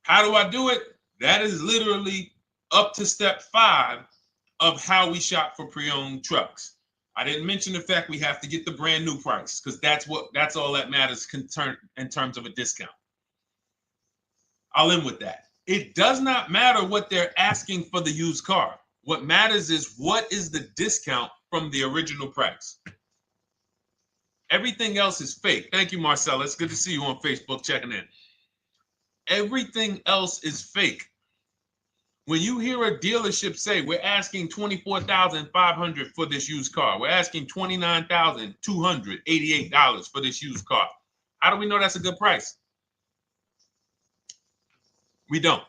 How do I do it? That is literally up to step 5 of how we shop for pre-owned trucks. I didn't mention the fact we have to get the brand new price because that's all that matters in terms of a discount. I'll end with that. It does not matter what they're asking for the used car. What matters is what is the discount from the original price. Everything else is fake. Thank you, Marcella. It's good to see you on Facebook checking in. Everything else is fake. When you hear a dealership say, we're asking $24,500 for this used car, we're asking $29,288 for this used car, how do we know that's a good price? We don't.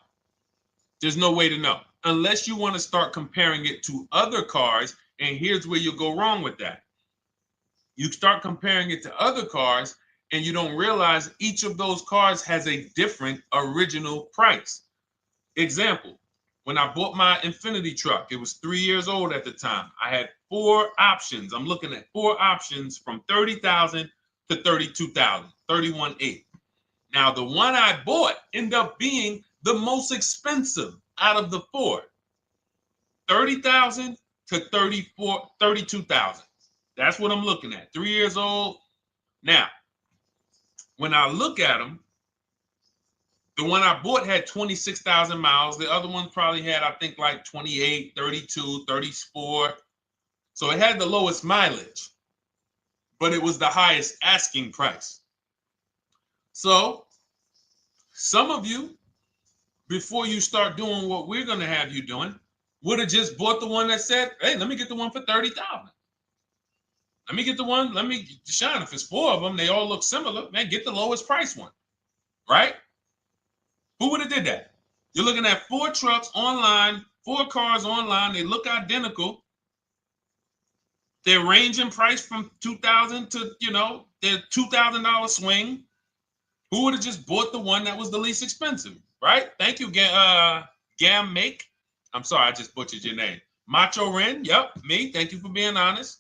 There's no way to know unless you want to start comparing it to other cars. And here's where you'll go wrong with that. You start comparing it to other cars and you don't realize each of those cars has a different original price. Example, when I bought my Infiniti truck, it was 3 years old at the time. I had 4 options. I'm looking at 4 options from $30,000 to $32,000, $31,800. Now, the one I bought ended up being the most expensive out of the 4. $30,000 to $32,000. That's what I'm looking at. 3 years old. Now, when I look at them, the one I bought had 26,000 miles. The other one probably had, I think, like 28, 32, 34. So it had the lowest mileage, but it was the highest asking price. So some of you, before you start doing what we're going to have you doing, would have just bought the one that said, hey, let me get the one for $30,000. Let me get the one, Deshone, if it's 4 of them, they all look similar, man, get the lowest price one, right? Who would have did that? You're looking at 4 trucks online, 4 cars online, they look identical. They range in price from $2,000 to, their $2,000 swing. Who would have just bought the one that was the least expensive, right? Thank you, Gam Make. I'm sorry, I just butchered your name. Macho Ren, yep, me. Thank you for being honest.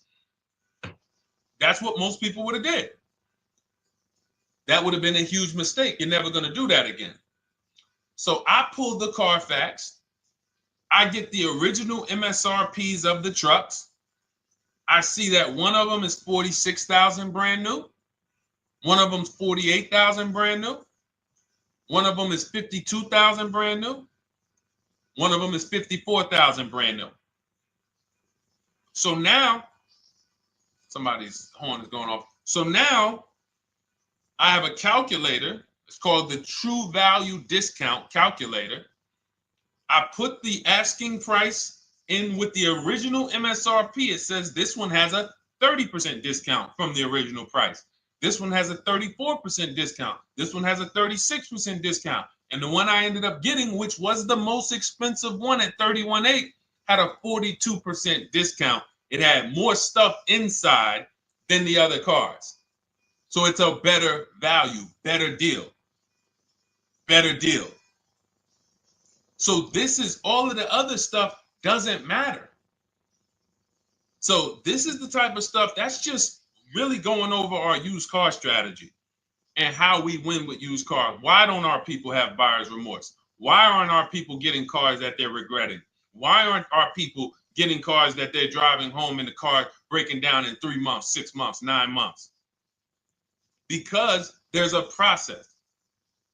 That's what most people would have did. That would have been a huge mistake. You're never going to do that again. So I pulled the Carfax. I get the original MSRPs of the trucks. I see that one of them is $46,000 brand new. One of them's $48,000 brand new. One of them is $52,000 brand new. One of them is $54,000 brand new. So now, somebody's horn is going off. So now I have a calculator. It's called the True Value Discount Calculator. I put the asking price in with the original MSRP. It says this one has a 30% discount from the original price. This one has a 34% discount. This one has a 36% discount. And the one I ended up getting, which was the most expensive one at $31,800, had a 42% discount. It had more stuff inside than the other cars. So it's a better value, better deal. Better deal. So this is all of the other stuff doesn't matter. So this is the type of stuff that's just really going over our used car strategy and how we win with used cars. Why don't our people have buyer's remorse? Why aren't our people getting cars that they're regretting? Why aren't our people getting cars that they're driving home and the car breaking down in 3 months, 6 months, 9 months? Because there's a process.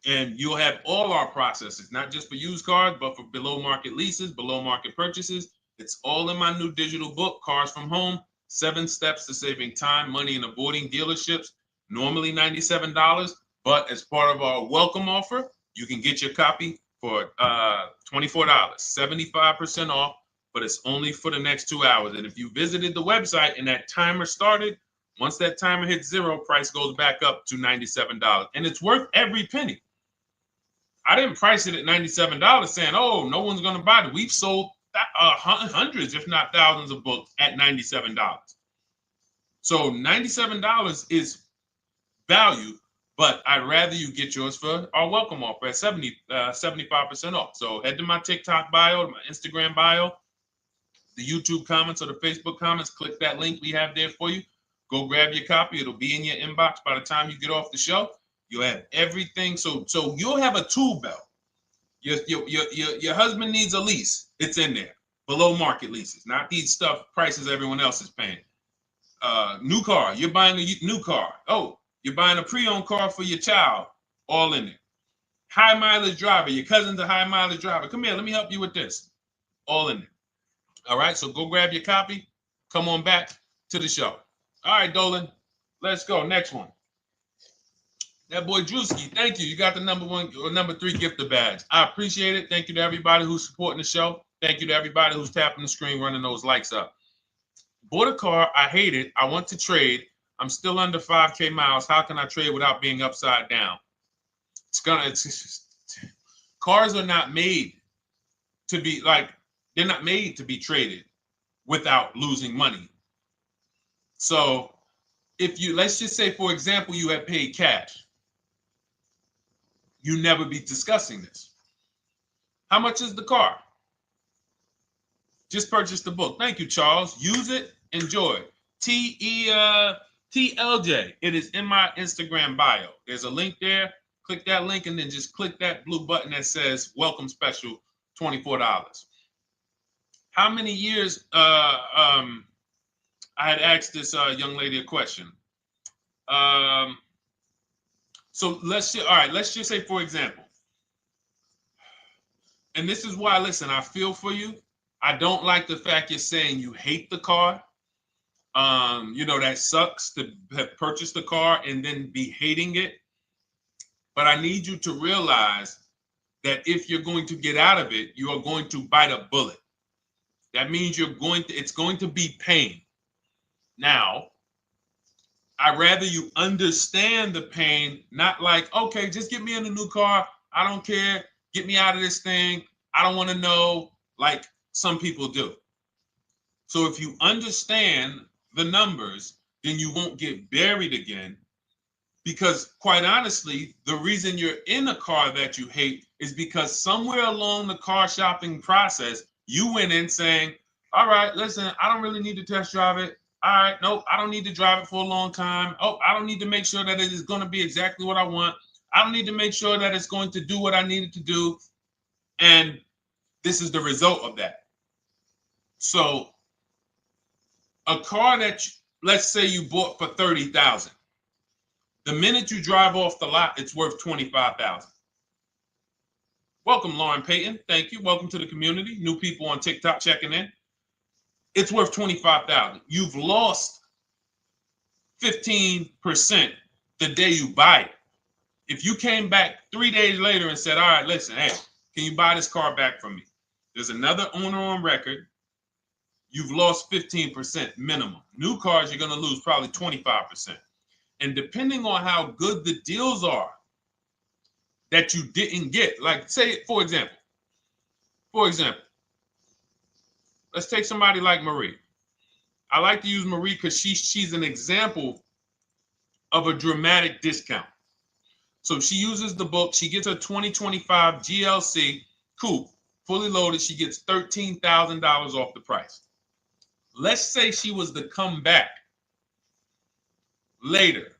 And you'll have all our processes, not just for used cars, but for below market leases, below market purchases. It's all in my new digital book, Cars from Home, 7 Steps to Saving Time, Money, and Avoiding Dealerships. Normally $97, but as part of our welcome offer, you can get your copy for $24, 75% off, but it's only for the next 2 hours. And if you visited the website and that timer started, once that timer hits 0, price goes back up to $97. And it's worth every penny. I didn't price it at $97 saying, oh, no one's going to buy it. We've sold hundreds, if not thousands of books at $97. So $97 is value, But I'd rather you get yours for our welcome offer at 75% off. So head to my TikTok bio, my Instagram bio, the YouTube comments or the Facebook comments. Click that link we have there for you. Go grab your copy. It'll be in your inbox by the time you get off the show. You'll have everything. So you'll have a tool belt. Your husband needs a lease. It's in there. Below market leases, not these stuff prices everyone else is paying. New car. You're buying a new car. Oh, you're buying a pre-owned car for your child. All in there. High mileage driver. Your cousin's a high mileage driver. Come here. Let me help you with this. All in there. All right. So go grab your copy. Come on back to the show. All right, Dolan. Let's go. Next one. That boy Drewski, thank you. You got the number 1 or number 3 gifter badge. I appreciate it. Thank you to everybody who's supporting the show. Thank you to everybody who's tapping the screen, running those likes up. Bought a car. I hate it. I want to trade. I'm still under 5K miles. How can I trade without being upside down? Cars are not made to be they're not made to be traded without losing money. So let's just say, for example, you had paid cash. You never be discussing this. How much is the car? Just purchase the book. Thank you, Charles. Use it. Enjoy. TLJ. It is in my Instagram bio. There's a link there. Click that link and then just click that blue button that says welcome special, $24. How many years? I had asked this young lady a question. So let's just say, for example, and this is why, listen, I feel for you. I don't like the fact you're saying you hate the car. That sucks to have purchased the car and then be hating it. But I need you to realize that if you're going to get out of it, you are going to bite a bullet. That means it's going to be pain. Now, I'd rather you understand the pain, not like, okay, just get me in a new car. I don't care. Get me out of this thing. I don't want to know, like some people do. So if you understand the numbers, then you won't get buried again. Because quite honestly, the reason you're in a car that you hate is because somewhere along the car shopping process, you went in saying, all right, listen, I don't really need to test drive it. All right, nope, I don't need to drive it for a long time. Oh, I don't need to make sure that it is going to be exactly what I want. I don't need to make sure that it's going to do what I need it to do. And this is the result of that. So a car that, let's say you bought for $30,000. The minute you drive off the lot, it's worth $25,000. Welcome, Lauren Payton. Thank you. Welcome to the community. New people on TikTok checking in. It's worth $25,000. You've lost 15% the day you buy it. If you came back 3 days later and said, all right, listen, hey, can you buy this car back from me? There's another owner on record. You've lost 15% minimum. New cars, you're going to lose probably 25%. And depending on how good the deals are that you didn't get, like say, for example, let's take somebody like Marie. I like to use Marie because she's an example of a dramatic discount. So she uses the book. She gets her 2025 GLC coupe, fully loaded. She gets $13,000 off the price. Let's say she was to come back later,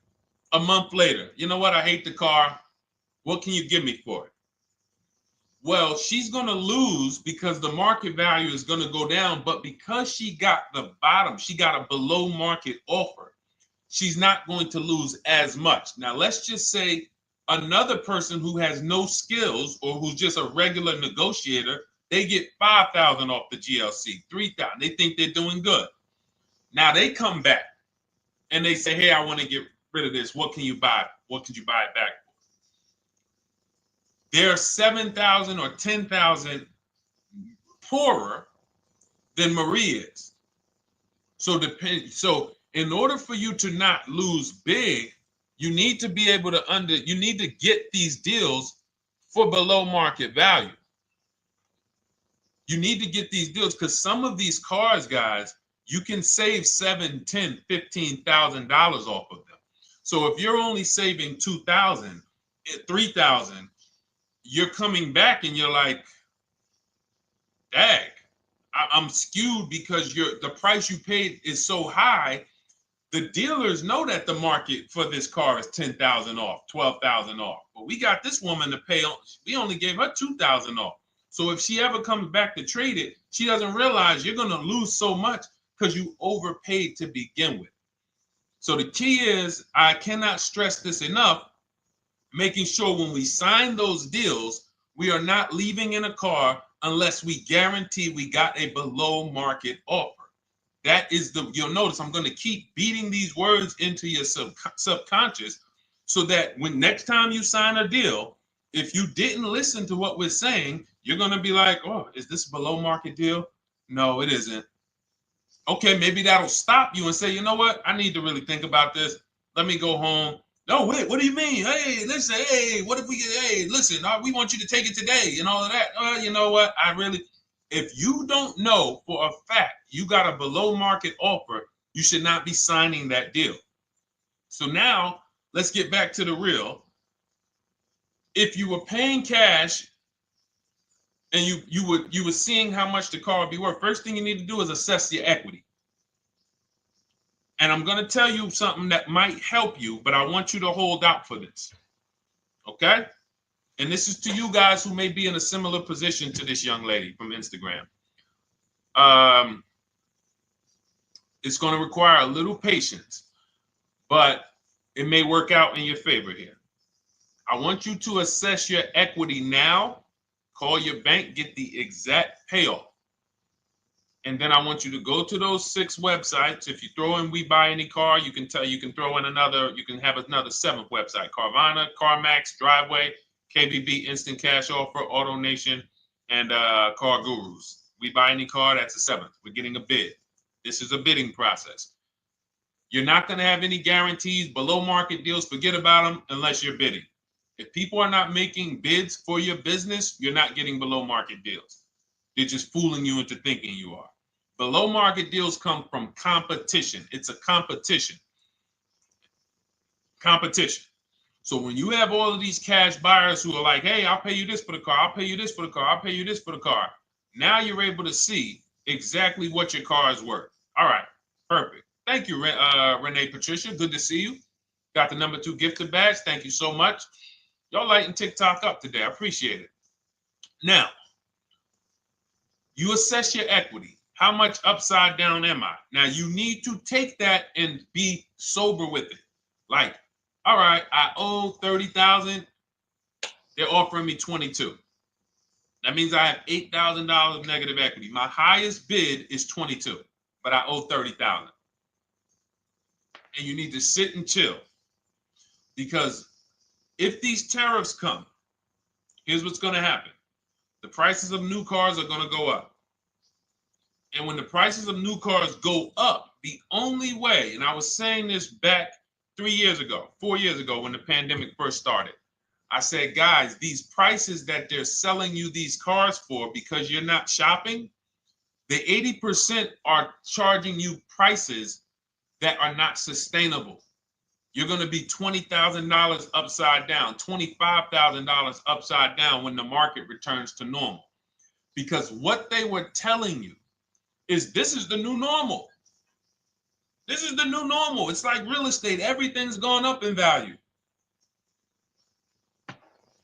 a month later. You know what? I hate the car. What can you give me for it? Well, she's going to lose because the market value is going to go down. But because she got the bottom, she got a below market offer, she's not going to lose as much. Now, let's just say another person who has no skills or who's just a regular negotiator, they get $5,000 off the GLC, $3,000. They think they're doing good. Now they come back and they say, hey, I want to get rid of this. What can you buy? What could you buy it back for? They're 7,000 or 10,000 poorer than Marie is. So in order for you to not lose big, you need to be able to you need to get these deals for below market value. You need to get these deals because some of these cars, guys, you can save $7,000, $10,000, $15,000 off of them. So if you're only saving 2,000, 3,000, you're coming back and you're like, dag, I'm skewed because the price you paid is so high. The dealers know that the market for this car is 10,000 off, 12,000 off. But we got this woman to pay, we only gave her 2,000 off. So if she ever comes back to trade it, she doesn't realize you're going to lose so much because you overpaid to begin with. So the key is, I cannot stress this enough, making sure when we sign those deals, we are not leaving in a car unless we guarantee we got a below market offer. That is you'll notice I'm going to keep beating these words into your subconscious so that when next time you sign a deal, if you didn't listen to what we're saying, you're going to be like, oh, is this a below market deal? No, it isn't. Okay, maybe that'll stop you and say, you know what? I need to really think about this. Let me go home. No, wait, what do you mean? Hey, listen, hey, what if we get, hey, listen, we want you to take it today and all of that. You know what? If you don't know for a fact you got a below market offer, you should not be signing that deal. So now let's get back to the real. If you were paying cash and you were seeing how much the car would be worth, first thing you need to do is assess your equity. And I'm going to tell you something that might help you, but I want you to hold out for this. Okay? And this is to you guys who may be in a similar position to this young lady from Instagram. It's going to require a little patience, but it may work out in your favor here. I want you to assess your equity now, call your bank, get the exact payoff. And then I want you to go to those 6 websites. If you throw in We Buy Any Car, you can throw in you can have another 7th website: Carvana, CarMax, Driveway, KBB, Instant Cash Offer, AutoNation, and Car Gurus. We Buy Any Car, that's the 7th. We're getting a bid. This is a bidding process. You're not going to have any guarantees, below market deals, forget about them unless you're bidding. If people are not making bids for your business, you're not getting below market deals. They're just fooling you into thinking you are. Below market deals come from competition. It's a competition. Competition. So when you have all of these cash buyers who are like, hey, I'll pay you this for the car, I'll pay you this for the car, I'll pay you this for the car. Now you're able to see exactly what your car is worth. All right, perfect. Thank you, Renee Patricia. Good to see you. Got the number 2 gifted badge. Thank you so much. Y'all lighting TikTok up today. I appreciate it. Now, you assess your equity. How much upside down am I? Now, you need to take that and be sober with it. Like, all right, I owe 30,000. They're offering me 22. That means I have $8,000 of negative equity. My highest bid is 22, but I owe 30,000. And you need to sit and chill, because if these tariffs come, here's what's going to happen. The prices of new cars are going to go up. And when the prices of new cars go up, the only way, and I was saying this back 4 years ago, when the pandemic first started, I said, guys, these prices that they're selling you these cars for because you're not shopping, the 80% are charging you prices that are not sustainable. You're going to be $20,000 upside down, $25,000 upside down when the market returns to normal. Because what they were telling you is this is the new normal. This is the new normal. It's like real estate. Everything's gone up in value.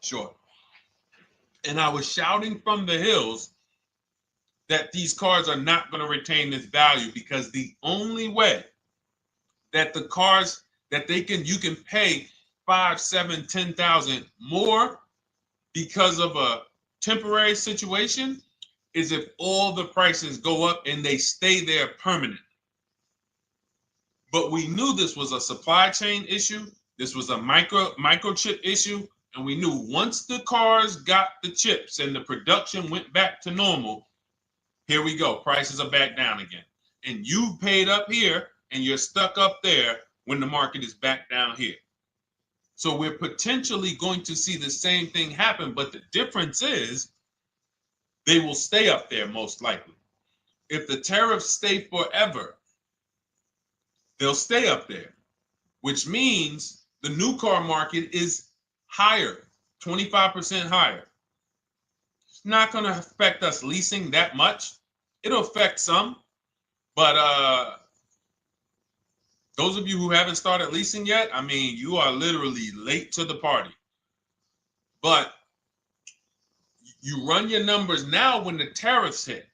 Sure. And I was shouting from the hills that these cars are not going to retain this value, because the only way that the cars that you can pay 5, 7, 10,000 more because of a temporary situation is if all the prices go up and they stay there permanently. But we knew this was a supply chain issue. This was a microchip issue. And we knew once the cars got the chips and the production went back to normal, here we go. Prices are back down again. And you paid up here and you're stuck up there when the market is back down here. So we're potentially going to see the same thing happen, but the difference is they will stay up there most likely. If the tariffs stay forever, they'll stay up there. which means the new car market is higher, 25% higher. It's not going to affect us leasing that much. It'll affect some, but those of you who haven't started leasing yet, I mean, you are literally late to the party. But you run your numbers now when the tariffs hit.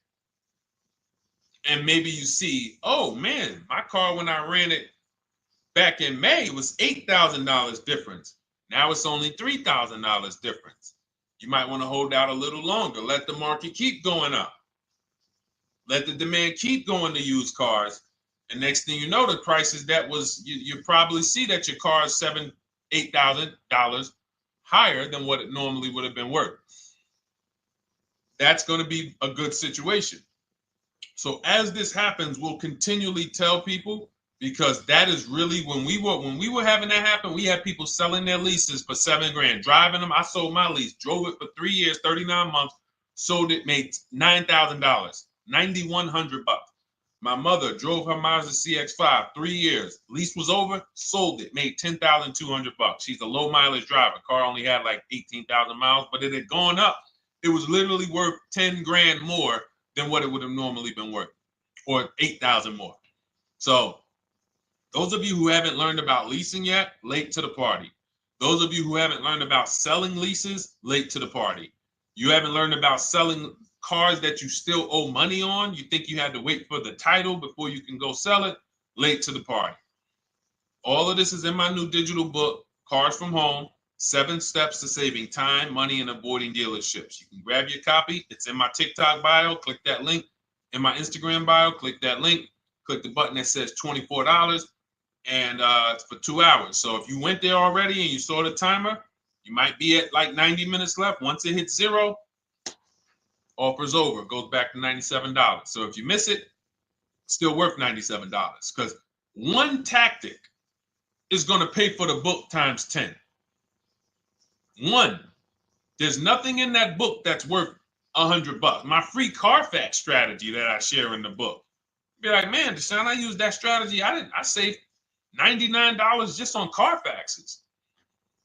And maybe you see, oh man, my car when I ran it back in May was $8,000 difference. Now it's only $3,000 difference. You might want to hold out a little longer. Let the market keep going up. Let the demand keep going to used cars. And next thing you know, the prices that was, you probably see that your car is $7,000, $8,000 higher than what it normally would have been worth. That's going to be a good situation. So as this happens, we'll continually tell people, because that is really when we were having that happen, we had people selling their leases for $7,000, driving them. I sold my lease, drove it for 3 years, 39 months, sold it, made $9,000, $9,100. My mother drove her Mazda CX-5, 3 years, lease was over, sold it, made $10,200. She's a low mileage driver. Car only had like 18,000 miles, but it had gone up. It was literally worth $10,000 more than what it would have normally been worth, or 8,000 more. So those of you who haven't learned about leasing yet, late to the party. Those of you who haven't learned about selling leases, late to the party. You haven't learned about selling cars that you still owe money on. You think you had to wait for the title before you can go sell it, late to the party. All of this is in my new digital book, Cars from Home, 7 Steps to Saving Time, Money, and Avoiding Dealerships. You can grab your copy. It's in my TikTok bio. Click that link. In my Instagram bio, click that link. Click the button that says $24, and it's for 2 hours. So if you went there already and you saw the timer, you might be at like 90 minutes left. Once it hits 0, offer's over. It goes back to $97. So if you miss it, it's still worth $97, because one tactic is going to pay for the book times 10. One, there's nothing in that book that's worth $100. My free Carfax strategy that I share in the book. Be like, man, Deshone, I used that strategy. I saved $99 just on Carfaxes.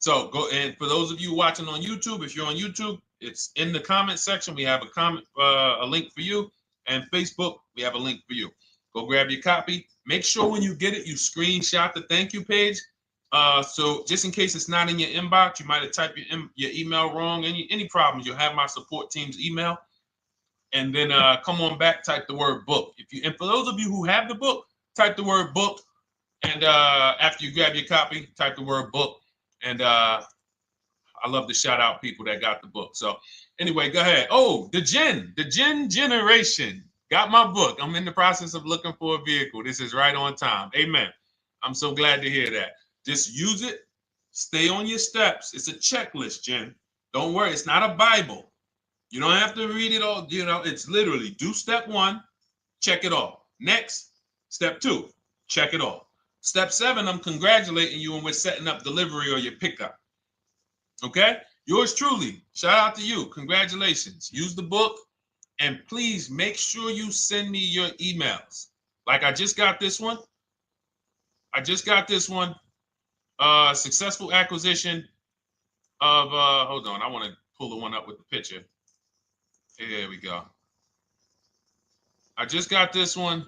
So go, and for those of you watching on YouTube, if you're on YouTube, it's in the comment section. We have a link for you, and Facebook, we have a link for you. Go grab your copy. Make sure when you get it, you screenshot the thank you page. So just in case it's not in your inbox, you might have typed your email wrong. Any problems, you'll have my support team's email. And then come on back, type the word book. And for those of you who have the book, type the word book. And after you grab your copy, type the word book. And I love to shout out people that got the book. So anyway, go ahead. Oh, the Gen Generation got my book. I'm in the process of looking for a vehicle. This is right on time. Amen. I'm so glad to hear that. Just use it. Stay on your steps. It's a checklist, Jen. Don't worry. It's not a Bible. You don't have to read it all. You know, it's literally do step 1, check it off. Next, step 2, check it off. Step 7, I'm congratulating you and we're setting up delivery or your pickup. Okay? Yours truly. Shout out to you. Congratulations. Use the book, and please make sure you send me your emails. Like I just got this one. Successful acquisition of, hold on. I want to pull the one up with the picture. There we go. I just got this one.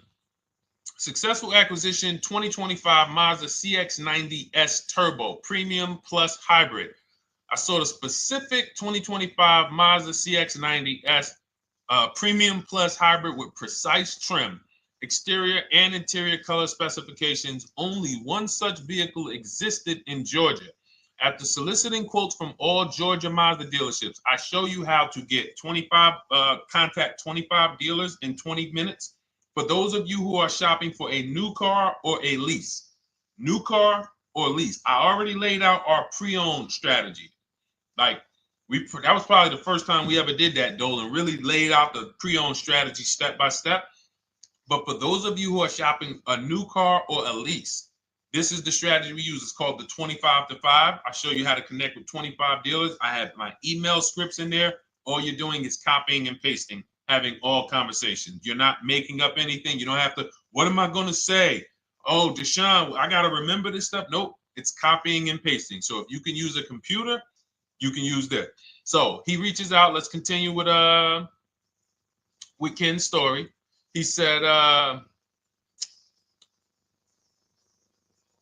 Successful acquisition 2025 Mazda CX-90S Turbo Premium Plus Hybrid. I saw the specific 2025 Mazda CX-90S Premium Plus Hybrid with precise trim, exterior and interior color specifications. Only one such vehicle existed in Georgia. After soliciting quotes from all Georgia Mazda dealerships, I show you how to get contact 25 dealers in 20 minutes. For those of you who are shopping for a new car or a lease, new car or lease, I already laid out our pre-owned strategy. Like that was probably the first time we ever did that, Dolan, really laid out the pre-owned strategy step by step. But for those of you who are shopping a new car or a lease, this is the strategy we use. It's called the 25 to 5. I show you how to connect with 25 dealers. I have my email scripts in there. All you're doing is copying and pasting, having all conversations. You're not making up anything. You don't have to, what am I going to say? Oh, Deshone, I got to remember this stuff. Nope, it's copying and pasting. So if you can use a computer, you can use that. So he reaches out. Let's continue with Ken's story. He said,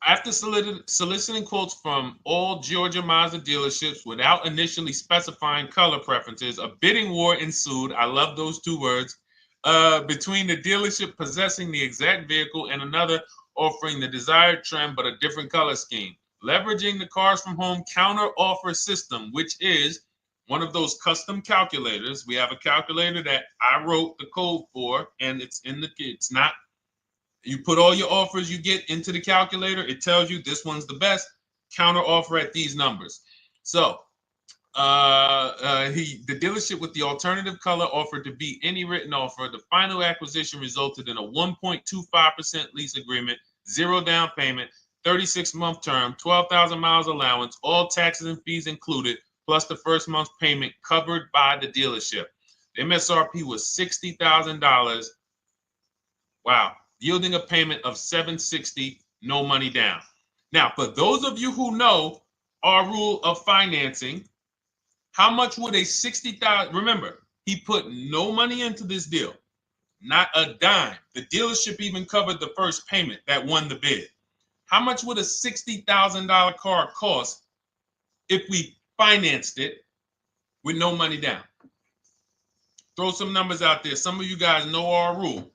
after soliciting quotes from all Georgia Mazda dealerships without initially specifying color preferences, a bidding war ensued. I love those two words. Between the dealership possessing the exact vehicle and another offering the desired trim but a different color scheme. Leveraging the Cars from Home counter offer system, which is one of those custom calculators. We have a calculator that I wrote the code for, and it's not. You put all your offers you get into the calculator. It tells you this one's the best. Counter offer at these numbers. So the dealership with the alternative color offered to beat any written offer. The final acquisition resulted in a 1.25% lease agreement, 0 down payment, 36-month term, 12,000 miles allowance, all taxes and fees included, plus the first month's payment covered by the dealership. The MSRP was $60,000. Wow. Yielding a payment of $760, no money down. Now, for those of you who know our rule of financing, how much would a $60,000? Remember, he put no money into this deal, not a dime. The dealership even covered the first payment that won the bid. How much would a $60,000 car cost if we financed it with no money down? Throw some numbers out there. Some of you guys know our rule.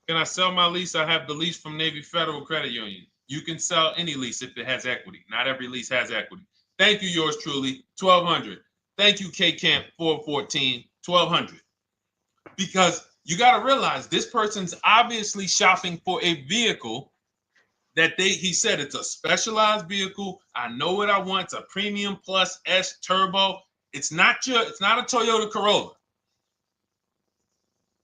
Can I sell my lease? I have the lease from Navy Federal Credit Union. You can sell any lease if it has equity. Not every lease has equity. Thank you, yours truly, 1200. Thank you, K Camp 414, 1200. Because you got to realize this person's obviously shopping for a vehicle that he said it's a specialized vehicle. I know what I want. It's a premium plus S turbo. It's not a Toyota Corolla.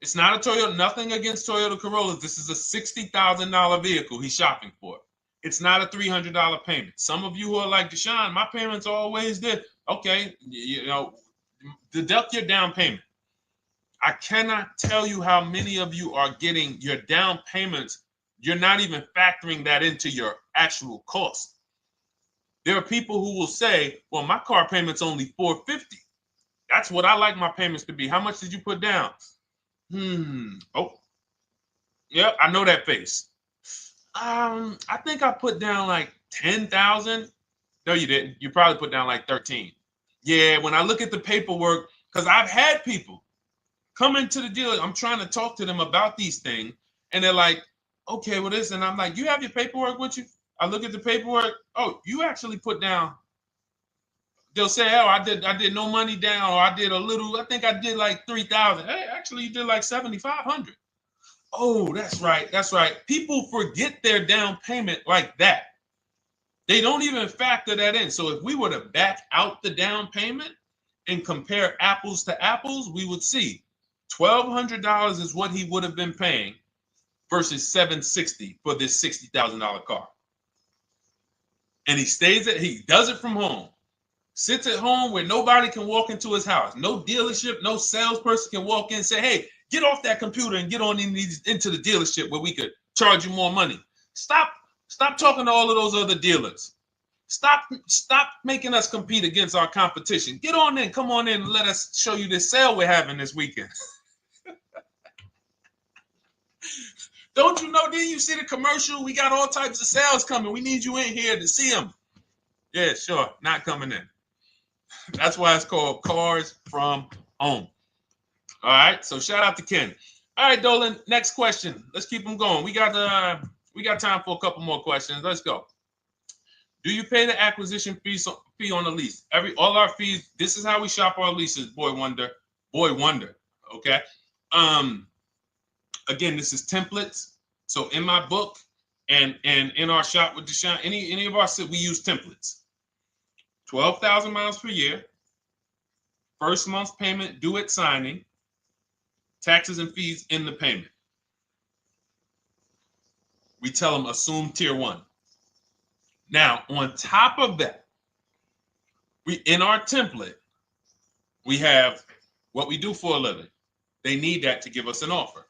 It's not a Toyota, nothing against Toyota Corollas. This is a $60,000 vehicle he's shopping for. It's not a $300 payment. Some of you who are like, Deshone, my payments are always there. Okay, deduct your down payment. I cannot tell you how many of you are getting your down payments. You're not even factoring that into your actual cost. There are people who will say, well, my car payment's only $450. That's what I like my payments to be. How much did you put down? Oh, yep, I know that face. I think I put down like 10,000. No, you didn't. You probably put down like 13. Yeah, when I look at the paperwork, because I've had people come into the dealer. I'm trying to talk to them about these things, and they're like, okay, well, this, and I'm like, you have your paperwork with you? I look at the paperwork. Oh, you actually put down. They'll say, oh, I did no money down, or I did a little, I think I did like 3,000. Hey, actually you did like 7,500. Oh, that's right. People forget their down payment like that. They don't even factor that in. So if we were to back out the down payment and compare apples to apples, we would see $1,200 is what he would have been paying versus $760 for this $60,000 car. And he does it from home. Sits at home where nobody can walk into his house. No dealership, no salesperson can walk in and say, hey, get off that computer and get on into the dealership where we could charge you more money. Stop talking to all of those other dealers. Stop making us compete against our competition. Get on in, come on in and let us show you this sale we're having this weekend. Don't you know, didn't you see the commercial? We got all types of sales coming. We need you in here to see them. Yeah, sure, not coming in. That's why it's called Cars from Home. All right, so shout out to Ken. All right, Dolan, next question. Let's keep them going. We got time for a couple more questions. Let's go. Do you pay the acquisition fee on the lease? All our fees. This is how we shop our leases. Boy wonder. Okay. Again, this is templates. So in my book and in our shop with Deshone, any of our we use templates. 12,000 miles per year. First month's payment due at signing. Taxes and fees in the payment. We tell them assume tier 1. Now, on top of that, in our template, we have what we do for a living. They need that to give us an offer.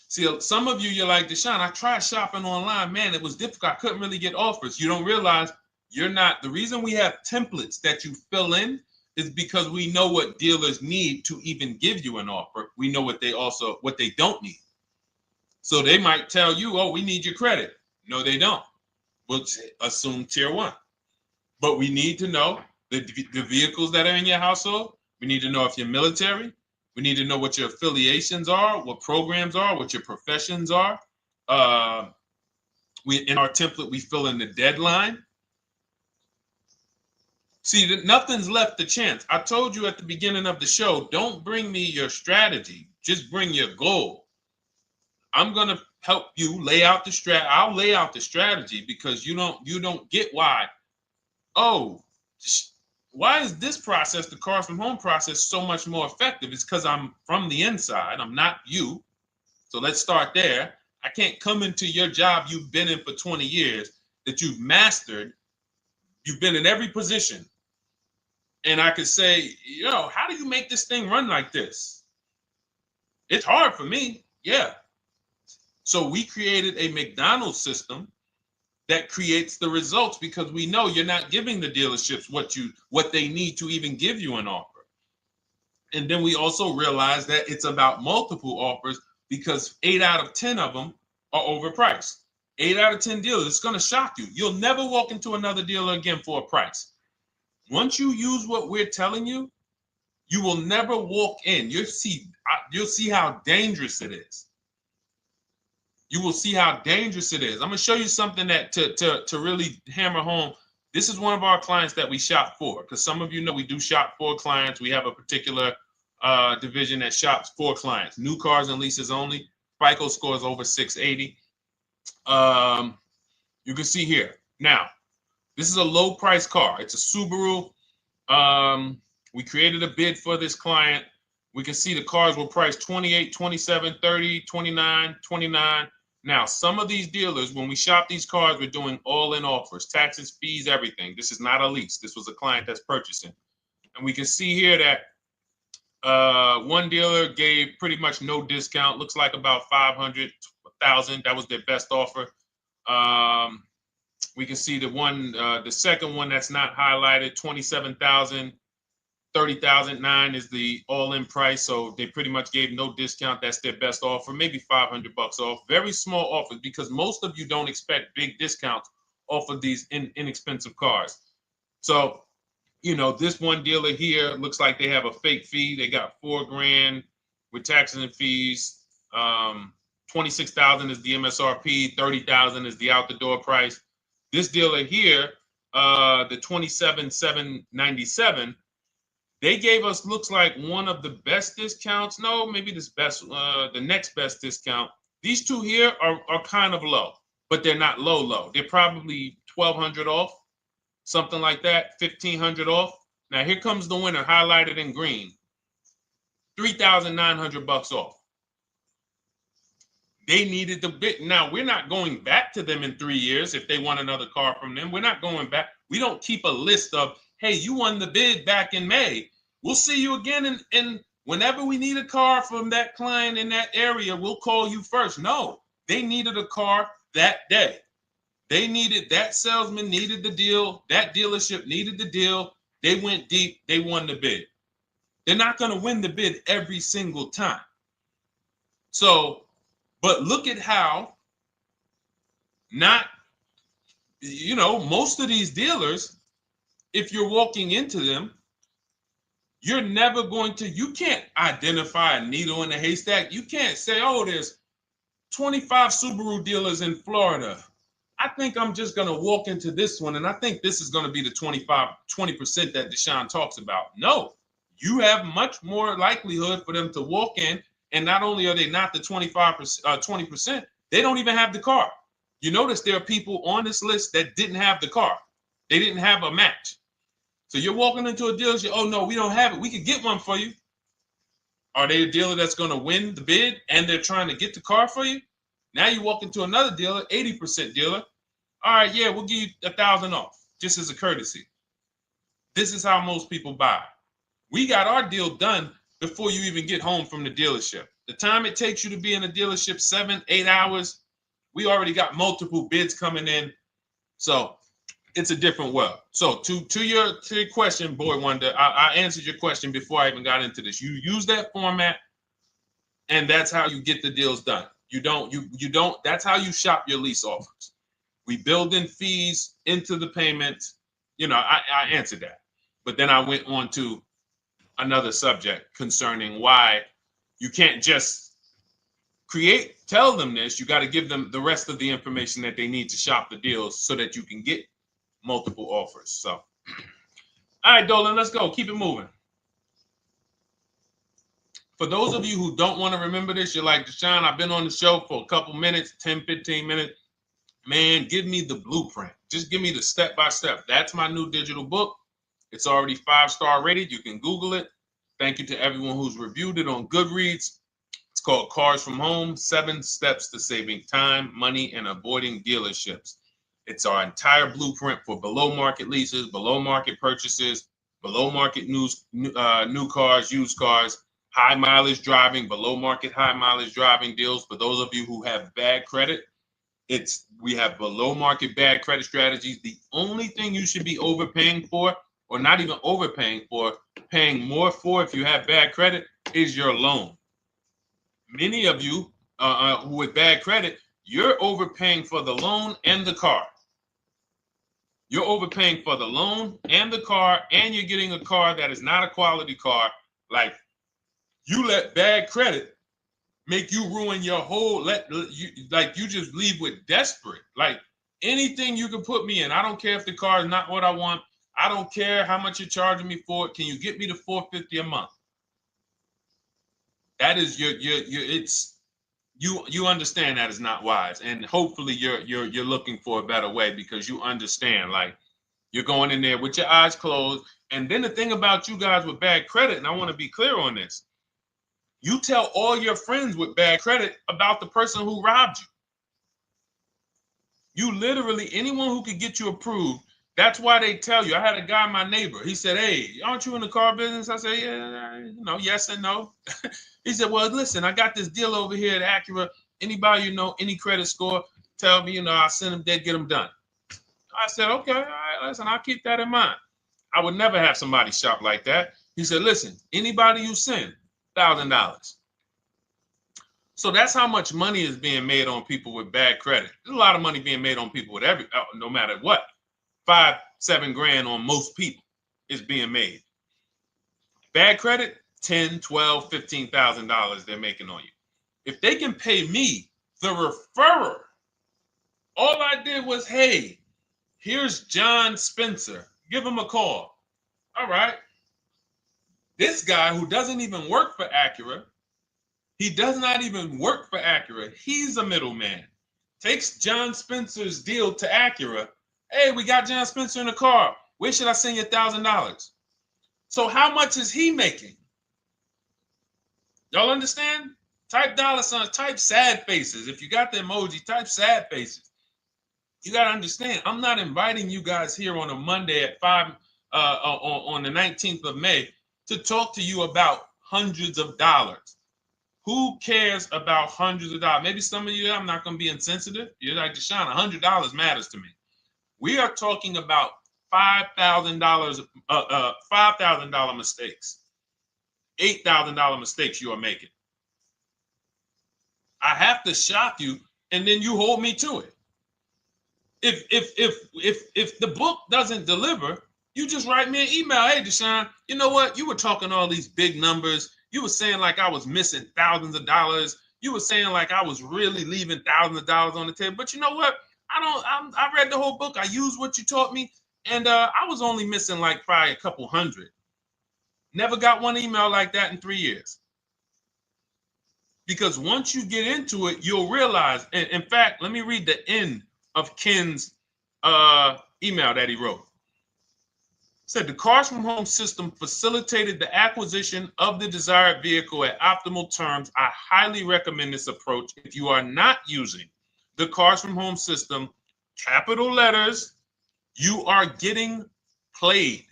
See, some of you, you're like, Deshone, I tried shopping online. Man, it was difficult. I couldn't really get offers. You don't realize you're not. The reason we have templates that you fill in is because we know what dealers need to even give you an offer. We know what they don't need. So they might tell you, oh, we need your credit. No, they don't. We'll assume tier 1. But we need to know the vehicles that are in your household. We need to know if you're military. We need to know what your affiliations are, what programs are, what your professions are. In our template, we fill in the deadline. See, nothing's left to chance. I told you at the beginning of the show, don't bring me your strategy. Just bring your goal. I'm going to help you lay out the I'll lay out the strategy because you don't get why. Oh, why is this process, the Cars from Home process, so much more effective? It's because I'm from the inside. I'm not you. So let's start there. I can't come into your job you've been in for 20 years, that you've mastered. You've been in every position. And I could say, how do you make this thing run like this? It's hard for me. Yeah. So we created a McDonald's system that creates the results because we know you're not giving the dealerships what they need to even give you an offer. And then we also realize that it's about multiple offers because 8 out of 10 of them are overpriced. 8 out of 10 dealers, it's going to shock you. You'll never walk into another dealer again for a price. Once you use what we're telling you, you will never walk in. You'll see how dangerous it is. You will see how dangerous it is. I'm going to show you something that to really hammer home. This is one of our clients that we shop for, because some of you know we do shop for clients. We have a particular division that shops for clients. New cars and leases only. FICO score is over 680. You can see here. Now, this is a low price car. It's a Subaru. We created a bid for this client. We can see the cars were priced 28, 27, 30, 29, 29. Now, some of these dealers, when we shop these cars, we're doing all-in offers, taxes, fees, everything. This is not a lease. This was a client that's purchasing. And we can see here that one dealer gave pretty much no discount. Looks like about 500, 1,000. That was their best offer. We can see the second one that's not highlighted, 27,000. 30,009 is the all-in price, so they pretty much gave no discount. That's their best offer, maybe $500 off. Very small offers because most of you don't expect big discounts off of these inexpensive cars. So, this one dealer here looks like they have a fake fee. They got $4,000 with taxes and fees. 26,000 is the MSRP. 30,000 is the out the door price. This dealer here, the 27,797. They gave us, looks like, one of the best discounts. No, maybe the next best discount. These two here are kind of low, but they're not low. They're probably 1,200 off, something like that, 1,500 off. Now here comes the winner, highlighted in green, 3,900 off. They needed the bid. Now we're not going back to them in 3 years if they want another car from them. We're not going back. We don't keep a list of, hey, you won the bid back in May. We'll see you again. And whenever we need a car from that client in that area, we'll call you first. No, they needed a car that day. That salesman needed the deal. That dealership needed the deal. They went deep. They won the bid. They're not going to win the bid every single time. So, but look at how most of these dealers, if you're walking into them, you can't identify a needle in a haystack. You can't say, oh, there's 25 Subaru dealers in Florida. I think I'm just going to walk into this one, and I think this is going to be the 20% that Deshone talks about. No, you have much more likelihood for them to walk in, and not only are they not the 20%, they don't even have the car. You notice there are people on this list that didn't have the car. They didn't have a match. So you're walking into a dealership, oh, no, we don't have it. We could get one for you. Are they a dealer that's going to win the bid and they're trying to get the car for you? Now you walk into another dealer, 80% dealer. All right, yeah, we'll give you 1,000 off, just as a courtesy. This is how most people buy. We got our deal done before you even get home from the dealership. The time it takes you to be in a dealership, 7-8 hours, we already got multiple bids coming in. So it's a different world. So to your question, Boy Wonder, I answered your question before I even got into this. You use that format, and that's how you get the deals done. You don't, that's how you shop your lease offers. We build in fees into the payments. You know, I answered that. But then I went on to another subject concerning why you can't just tell them this. You got to give them the rest of the information that they need to shop the deals so that you can get multiple offers. So, all right, Dolan, let's go. Keep it moving. For those of you who don't want to remember this, you're like, Deshone, I've been on the show for a couple minutes, 10, 15 minutes. Man, give me the blueprint. Just give me the step-by-step. That's my new digital book. It's already 5-star rated. You can Google it. Thank you to everyone who's reviewed it on Goodreads. It's called Cars from Home, 7 Steps to Saving Time, Money, and Avoiding Dealerships. It's our entire blueprint for below market leases, below market purchases, below market new cars, used cars, high mileage driving, below market high mileage driving deals. For those of you who have bad credit, we have below market bad credit strategies. The only thing you should be overpaying for, or not even overpaying for, paying more for if you have bad credit, is your loan. Many of you with bad credit, you're overpaying for the loan and the car. You're overpaying for the loan and the car, and you're getting a car that is not a quality car. Like, you let bad credit make you ruin your whole, you just leave with desperate. Like, anything you can put me in. I don't care if the car is not what I want. I don't care how much you're charging me for it. Can you get me to $450 a month? That is you understand that is not wise. And hopefully you're looking for a better way, because you understand, like, you're going in there with your eyes closed. And then the thing about you guys with bad credit, and I want to be clear on this, you tell all your friends with bad credit about the person who robbed you. You literally, anyone who could get you approved, that's why they tell you. I had a guy, my neighbor, he said, hey, aren't you in the car business? I said, yeah, yes and no. He said, well, listen, I got this deal over here at Acura. Anybody you know, any credit score, tell me, I'll send them there, get them done. I said, okay, all right, listen, I'll keep that in mind. I would never have somebody shop like that. He said, listen, anybody you send, $1,000. So that's how much money is being made on people with bad credit. There's a lot of money being made on people with no matter what. 5-7 grand on most people is being made. Bad credit, $10,000, $12,000, $15,000 they're making on you. If they can pay me, the referrer, all I did was, hey, here's John Spencer. Give him a call. All right. This guy who doesn't even work for Acura, he does not even work for Acura. He's a middleman. Takes John Spencer's deal to Acura. Hey, we got John Spencer in the car. Where should I send you $1,000? So how much is he making? Y'all understand? Type dollar signs, type sad faces. If you got the emoji, type sad faces. You got to understand, I'm not inviting you guys here on a Monday at 5 on the 19th of May to talk to you about hundreds of dollars. Who cares about hundreds of dollars? Maybe some of you, I'm not going to be insensitive. You're like, Deshone, $100 matters to me. We are talking about $5,000 mistakes, $8,000 mistakes you are making. I have to shock you, and then you hold me to it. If the book doesn't deliver, you just write me an email. Hey, Deshone, you know what? You were talking all these big numbers. You were saying like I was missing thousands of dollars. You were saying like I was really leaving thousands of dollars on the table. But you know what? I read the whole book. I used what you taught me. And I was only missing like probably a couple hundred. Never got one email like that in 3 years. Because once you get into it, you'll realize. And in fact, let me read the end of Ken's email that he wrote. Said the Cars from Home system facilitated the acquisition of the desired vehicle at optimal terms. I highly recommend this approach. If you are not using the Cars from Home system, capital letters, you are getting played.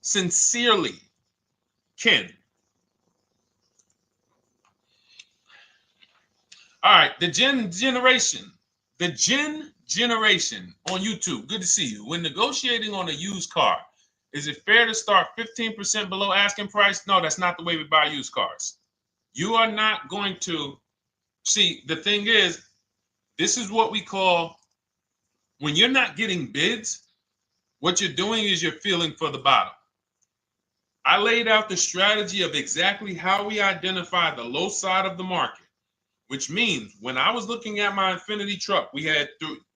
Sincerely, Ken. All right, the Gen Generation on YouTube. Good to see you. When negotiating on a used car, is it fair to start 15% below asking price? No, that's not the way we buy used cars. You are not going to see. The thing is, this is what we call, when you're not getting bids, what you're doing is you're feeling for the bottom. I laid out the strategy of exactly how we identify the low side of the market, which means when I was looking at my Infinity truck,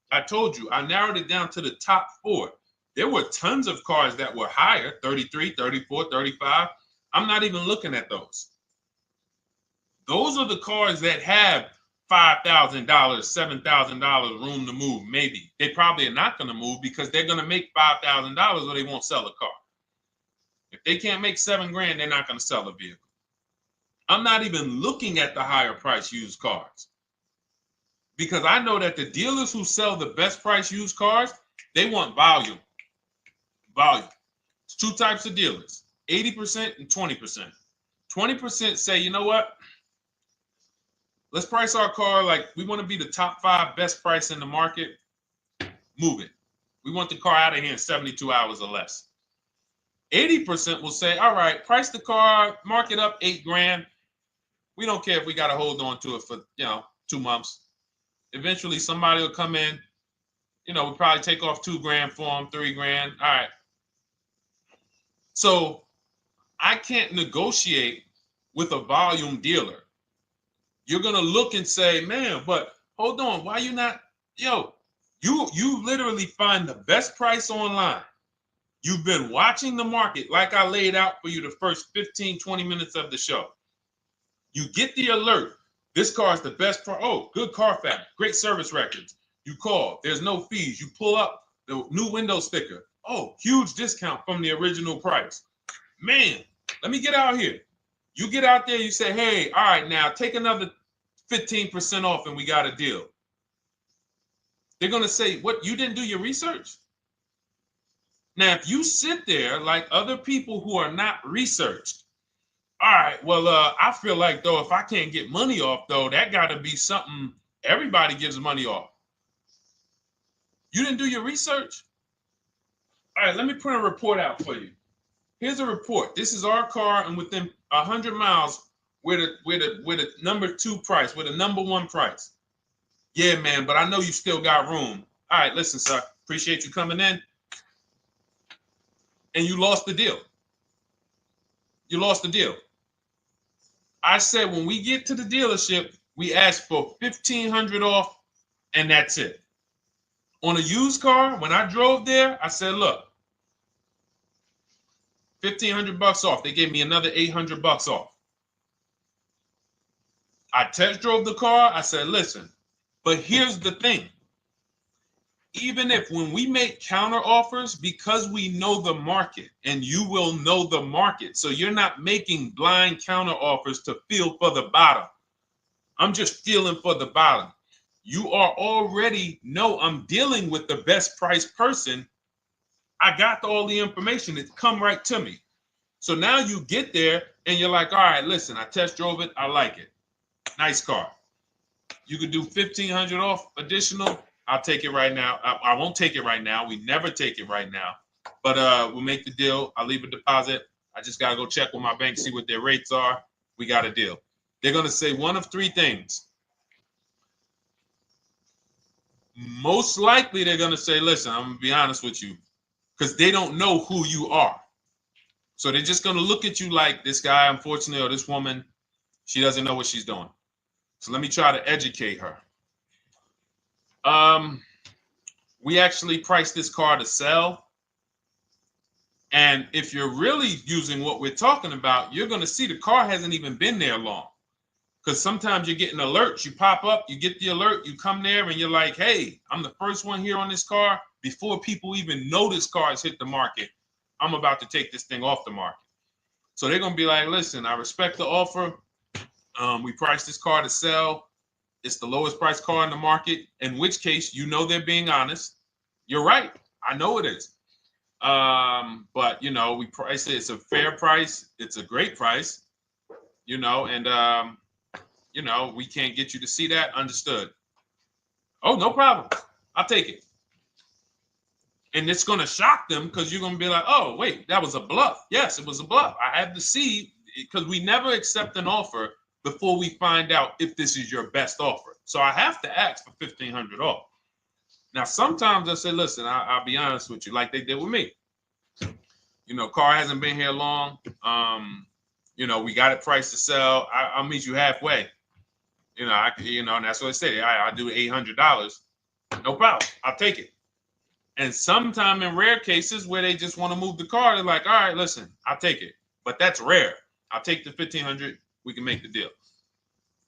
I told you, I narrowed it down to the top 4. There were tons of cars that were higher, 33, 34, 35. I'm not even looking at those. Those are the cars that have $5,000, $7,000 room to move. Maybe they probably are not going to move because they're going to make $5,000 or they won't sell a car. If they can't make $7,000, they're not going to sell a vehicle. I'm not even looking at the higher price used cars because I know that the dealers who sell the best price used cars, they want volume. Volume. It's 2 types of dealers, 80% and 20%. 20% say, you know what? Let's price our car like we want to be the top 5 best price in the market. Move it. We want the car out of here in 72 hours or less. 80% will say, all right, price the car, mark it up $8,000. We don't care if we got to hold on to it for 2 months. Eventually, somebody will come in. We'll probably take off $2,000 for them, $3,000. All right. So I can't negotiate with a volume dealer. You're gonna look and say, man, but hold on, why you not? You literally find the best price online. You've been watching the market like I laid out for you the first 15, 20 minutes of the show. You get the alert. This car is the best price. Oh, good Carfax, great service records. You call, there's no fees. You pull up the new window sticker. Oh, huge discount from the original price. Man, let me get out here. You get out there, you say, hey, all right, now take another 15% off and we got a deal. They're going to say, what, you didn't do your research? Now, if you sit there like other people who are not researched, all right, well, I feel like, though, if I can't get money off, though, that got to be something everybody gives money off. You didn't do your research? All right, let me print a report out for you. Here's a report. This is our car, and within 100 miles, we're the number 2 price, we're the number 1 price. Yeah, man, but I know you still got room. All right, listen, sir, appreciate you coming in. And you lost the deal. You lost the deal. I said when we get to the dealership, we ask for $1,500 off, and that's it. On a used car, when I drove there, I said, look, $1,500 off. They gave me another $800 off. I test drove the car. I said, listen, but here's the thing. Even if when we make counter offers, because we know the market, and you will know the market, so you're not making blind counter offers to feel for the bottom. I'm just feeling for the bottom. You are already know I'm dealing with the best price person. I got all the information. It's come right to me. So now you get there and you're like, all right, listen, I test drove it. I like it. Nice car. You could do $1,500 off additional. I'll take it right now. I won't take it right now. We never take it right now. But we'll make the deal. I'll leave a deposit. I just got to go check with my bank, see what their rates are. We got a deal. They're going to say one of 3 things. Most likely they're going to say, listen, I'm going to be honest with you, because they don't know who you are. So they're just going to look at you like this guy, unfortunately, or this woman, she doesn't know what she's doing. So let me try to educate her. We actually priced this car to sell. And if you're really using what we're talking about, you're going to see the car hasn't even been there long. Because sometimes you're getting alerts. You pop up, you get the alert, you come there, and you're like, hey, I'm the first one here on this car. Before people even know this car has hit the market, I'm about to take this thing off the market. So they're going to be like, listen, I respect the offer. We priced this car to sell. It's the lowest price car in the market, in which case, they're being honest. You're right. I know it is. But, we price it. It's a fair price. It's a great price, and, you know, we can't get you to see that. Understood. Oh, no problem. I'll take it. And it's going to shock them because you're going to be like, oh, wait, that was a bluff. Yes, it was a bluff. I had to see, because we never accept an offer before we find out if this is your best offer. So I have to ask for $1,500 off. Now, sometimes I say, listen, I'll be honest with you, like they did with me. You know, car hasn't been here long. You know, we got it priced to sell. I'll meet you halfway. You know, and that's what I say. I'll do $800. No problem. I'll take it. And sometime in rare cases where they just want to move the car, they're like, all right, listen, I'll take it. But that's rare. I'll take the $1,500. We can make the deal.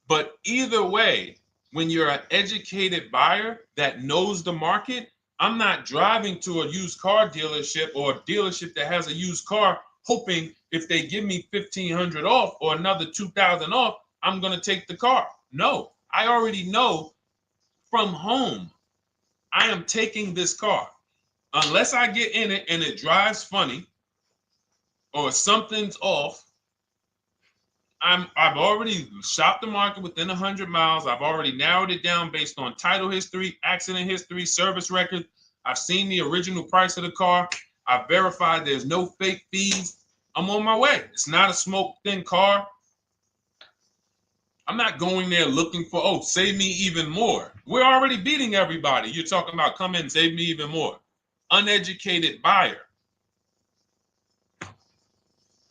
But either way, when you're an educated buyer that knows the market, I'm not driving to a used car dealership or a dealership that has a used car hoping if they give me $1,500 off or another $2,000 off, I'm going to take the car. No, I already know from home I am taking this car. Unless I get in it and it drives funny or something's off, I've already shopped the market within 100 miles. I've already narrowed it down based on title history, accident history, service record. I've seen the original price of the car. I've verified there's no fake fees. I'm on my way. It's not a smoke thin car. I'm not going there looking for, oh, save me even more. We're already beating everybody. You're talking about come in, save me even more. Uneducated buyer.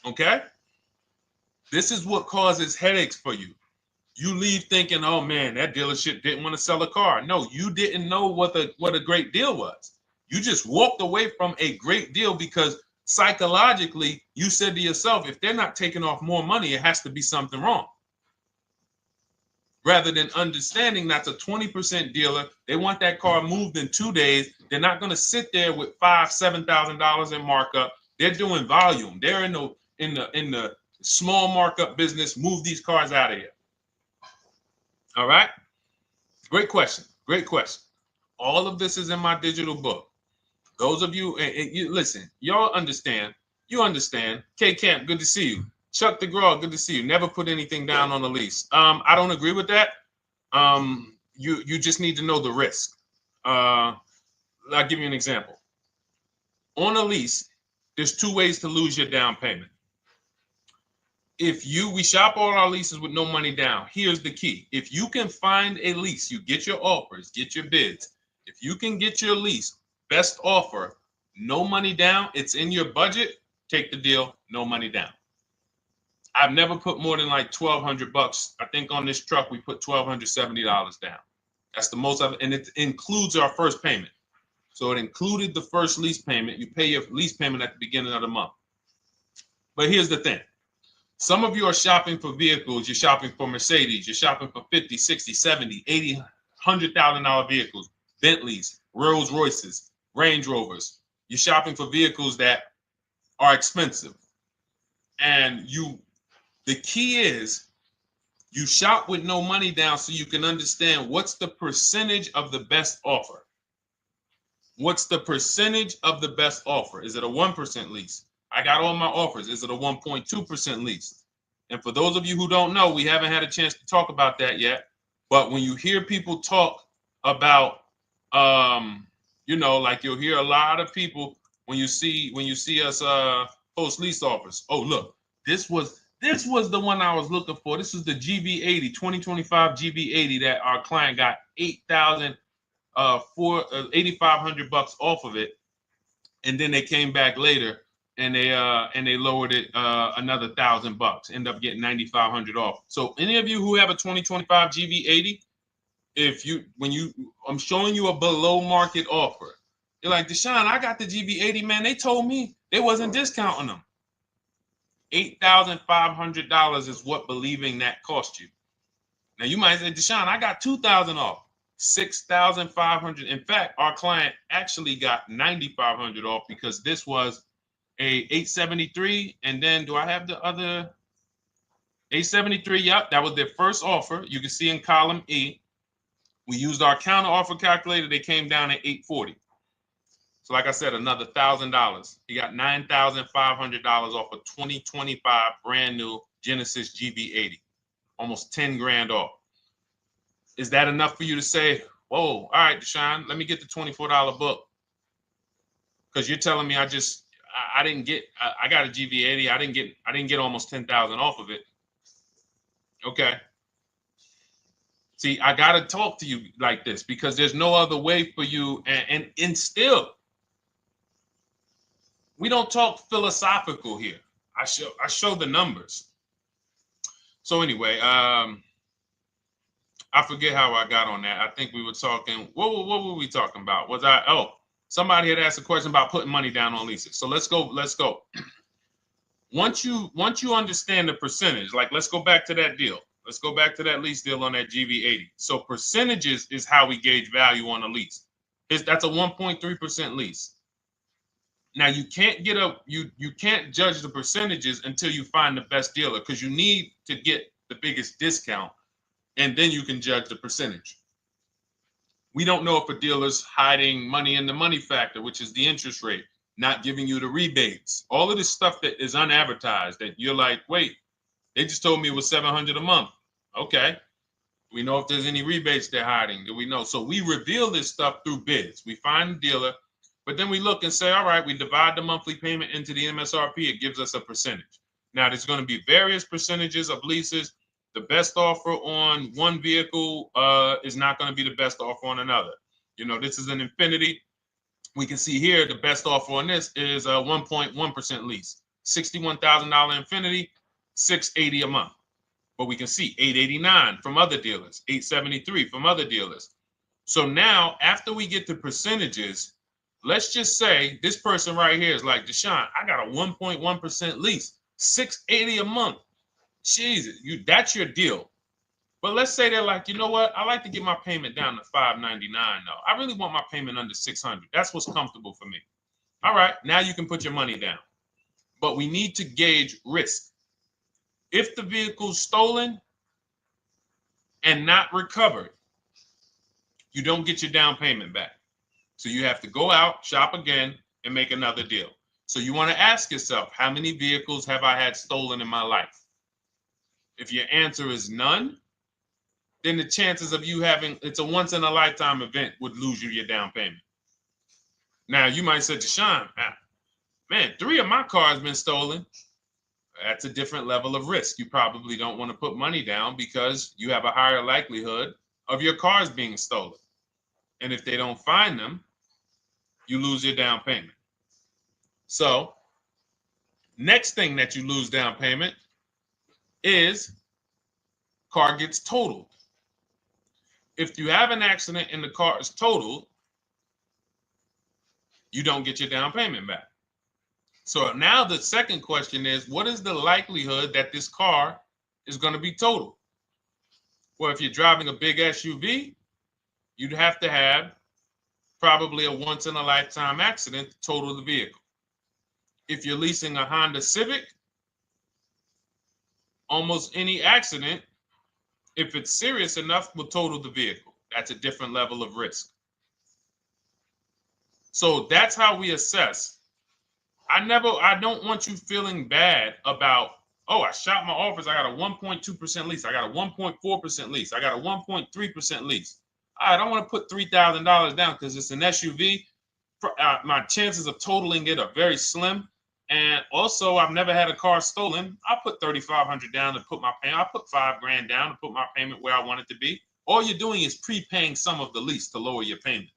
Okay? This is what causes headaches for you. You leave thinking, oh man, that dealership didn't want to sell a car. No, you didn't know what a great deal was. You just walked away from a great deal because psychologically you said to yourself, if they're not taking off more money, it has to be something wrong. Rather than understanding that's a 20% dealer, they want that car moved in 2 days. They're not going to sit there with $5,000, $7,000 in markup. They're doing volume. They're in the small markup business. Move these cars out of here. All right. Great question. Great question. All of this is in my digital book. Those of you, and you listen, y'all understand. You understand. K Camp, good to see you. Chuck DeGraw, good to see you. Never put anything down on the lease. I don't agree with that. You just need to know the risk. I'll give you an example. On a lease, there's 2 ways to lose your down payment. We shop all our leases with no money down. Here's the key. If you can find a lease, you get your offers, get your bids. If you can get your lease, best offer, no money down, it's in your budget, take the deal, no money down. I've never put more than like $1,200. I think on this truck, we put $1,270 down. That's the most of it. And it includes our first payment. So it included the first lease payment. You pay your lease payment at the beginning of the month. But here's the thing. Some of you are shopping for vehicles. You're shopping for Mercedes. You're shopping for 50, 60, 70, 80, $100,000 vehicles, Bentleys, Rolls Royces, Range Rovers. You're shopping for vehicles that are expensive. And the key is you shop with no money down so you can understand what's the percentage of the best offer. What's the percentage of the best offer? Is it a 1% lease? I got all my offers. Is it a 1.2% lease? And for those of you who don't know, we haven't had a chance to talk about that yet. But when you hear people talk about, like you'll hear a lot of people when you see us post lease offers. Oh, look, this was the one I was looking for. This is the GV80, 2025 GV80 that our client got $8,500 off of it, and then they came back later and they lowered it another $1,000. End up getting $9,500 off. So any of you who have a 2025 GV80, I'm showing you a below market offer. You're like, Deshone, I got the GV80, man. They told me they wasn't discounting them. $8,500 is what believing that cost you. Now you might say, Deshone, I got $2,000 off. $6,500. In fact, our client actually got $9,500 off because this was a 873. And then do I have the other 873? Yep, that was their first offer. You can see in column E. We used our counter offer calculator. They came down at 840. So like I said, another $1,000. He got $9,500 off a 2025 brand new Genesis GV80. almost 10 grand off. Is that enough for you to say, whoa, all right, Deshone, let me get the $24 book? Because you're telling me I didn't get, I got a GV80. I didn't get almost 10,000 off of it. Okay. See, I got to talk to you like this because there's no other way for you. And still, we don't talk philosophical here. I show the numbers. So anyway, I forget how I got on that. I think we were talking, what were we talking about? Somebody had asked a question about putting money down on leases. So let's go. Once you understand the percentage, like let's go back to that deal. Let's go back to that lease deal on that GV80. So percentages is how we gauge value on a lease. That's a 1.3% lease. Now you can't you can't judge the percentages until you find the best dealer, because you need to get the biggest discount, and then you can judge the percentage. We don't know if a dealer's hiding money in the money factor, which is the interest rate, not giving you the rebates, all of this stuff that is unadvertised that you're like, wait, they just told me it was $700 a month. Okay. We know if there's any rebates they're hiding. Do we know? So we reveal this stuff through bids. We find the dealer, but then we look and say, all right, we divide the monthly payment into the MSRP. It gives us a percentage. Now, there's going to be various percentages of leases. The best offer on one vehicle is not going to be the best offer on another. You know, this is an Infinity. We can see here the best offer on this is a 1.1% lease. $61,000 Infinity, $680 a month. But we can see $889 from other dealers, $873 from other dealers. So now, after we get the percentages, let's just say this person right here is like, Deshone, I got a 1.1% lease, $680 a month. Jesus, that's your deal. But let's say they're like, you know what? I like to get my payment down to $599 though. I really want my payment under $600. That's what's comfortable for me. All right, now you can put your money down. But we need to gauge risk. If the vehicle's stolen and not recovered, you don't get your down payment back. So you have to go out, shop again, and make another deal. So you want to ask yourself, how many vehicles have I had stolen in my life? If your answer is none, then the chances of you having, it's a once in a lifetime event, would lose you your down payment. Now you might say, Deshone, man, 3 of my cars been stolen. That's a different level of risk. You probably don't want to put money down because you have a higher likelihood of your cars being stolen. And if they don't find them, you lose your down payment. So next thing that you lose down payment is car gets totaled. If you have an accident and the car is totaled, you don't get your down payment back. So now the second question is, what is the likelihood that this car is going to be totaled? Well, if you're driving a big SUV, you'd have to have probably a once in a lifetime accident to total the vehicle. If you're leasing a Honda Civic, almost any accident, if it's serious enough, will total the vehicle. That's a different level of risk. So that's how we assess. I don't want you feeling bad about, oh, I shot my office. I got a 1.2% lease. I got a 1.4% lease. I got a 1.3% lease. I don't want to put $3,000 down because it's an SUV. My chances of totaling it are very slim. And also, I've never had a car stolen. I put $3,500 down to put my payment. I put $5,000 down to put my payment where I want it to be. All you're doing is prepaying some of the lease to lower your payment.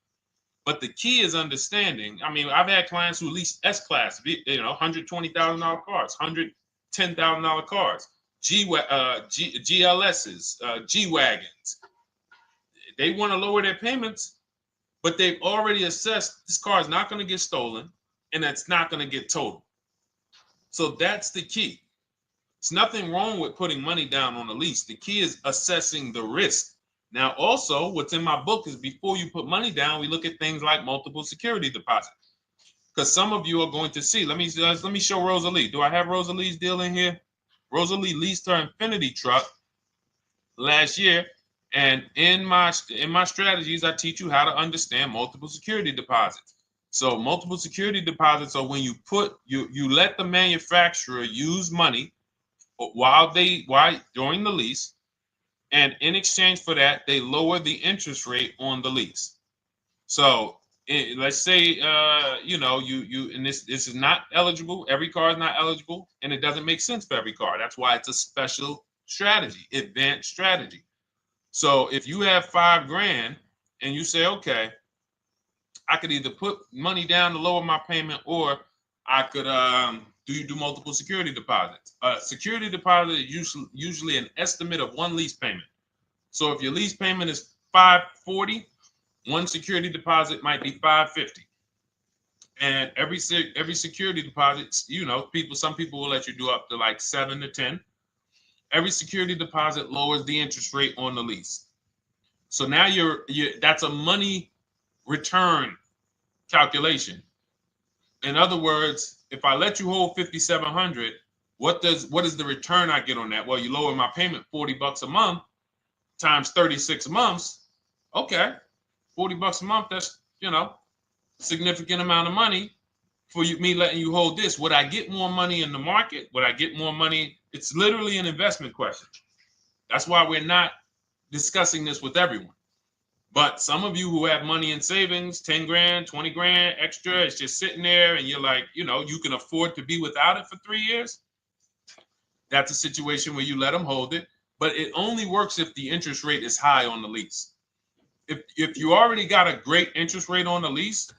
But the key is understanding. I mean, I've had clients who lease S-Class, $120,000 cars, $110,000 cars, GLSs, G-Wagons. They want to lower their payments, but they've already assessed this car is not going to get stolen and it's not going to get totaled. So that's the key. There's nothing wrong with putting money down on a lease. The key is assessing the risk. Now, also, what's in my book is before you put money down, we look at things like multiple security deposits. Because some of you are going to see, let me show Rosalie. Do I have Rosalie's deal in here? Rosalie leased her Infinity truck last year. And in my strategies, I teach you how to understand multiple security deposits. So multiple security deposits are when you let the manufacturer use money during the lease And in exchange for that, they lower the interest rate on the lease. So let's say, and this is not eligible. Every car is not eligible, and it doesn't make sense for every car. That's why it's a special strategy, advanced strategy. So if you have $5,000 and you say, okay, I could either put money down to lower my payment, or I could do multiple security deposits. Security deposit is usually an estimate of one lease payment. So if your lease payment is $540, one security deposit might be $550. And every security deposit, some people will let you do up to like 7 to 10. Every security deposit lowers the interest rate on the lease. So now that's a money return calculation. In other words, if I let you hold $5,700, what is the return I get on that? Well, you lower my payment $40 a month times 36 months. Okay, $40 a month. That's significant amount of money for me letting you hold this. Would I get more money in the market? Would I get more money? It's literally an investment question. That's why we're not discussing this with everyone. But some of you who have money in savings, 10 grand, 20 grand extra, it's just sitting there, and you're like, you can afford to be without it for 3 years. That's a situation where you let them hold it, but it only works if the interest rate is high on the lease. If you already got a great interest rate on the lease,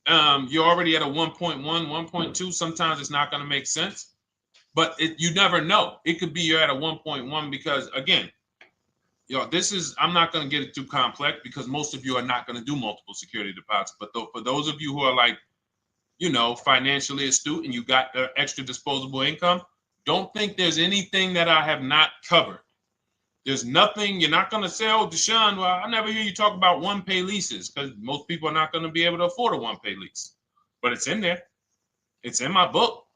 you're already at a 1.1, 1.2. Sometimes it's not going to make sense, but you never know. It could be you're at a 1.1 because, again, I'm not going to get it too complex because most of you are not going to do multiple security deposits. But for those of you who are like, financially astute and you got extra disposable income, don't think there's anything that I have not covered. There's nothing. You're not going to say, oh, Deshone, well, I never hear you talk about one-pay leases, because most people are not going to be able to afford a one-pay lease. But it's in there. It's in my book.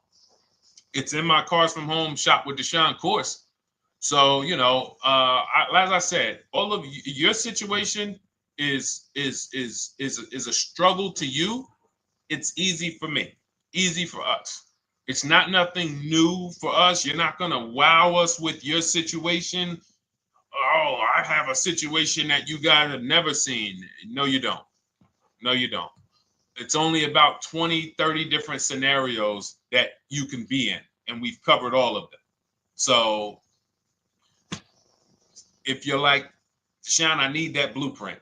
It's in my Cars from Home Shop with Deshone course. So, as I said, all of your situation is a struggle to you. It's easy for me, easy for us. It's nothing new for us. You're not going to wow us with your situation. Oh, I have a situation that you guys have never seen. No, you don't. No, you don't. It's only about 20, 30 different scenarios that you can be in, and we've covered all of them. So if you're like, Deshone, I need that blueprint.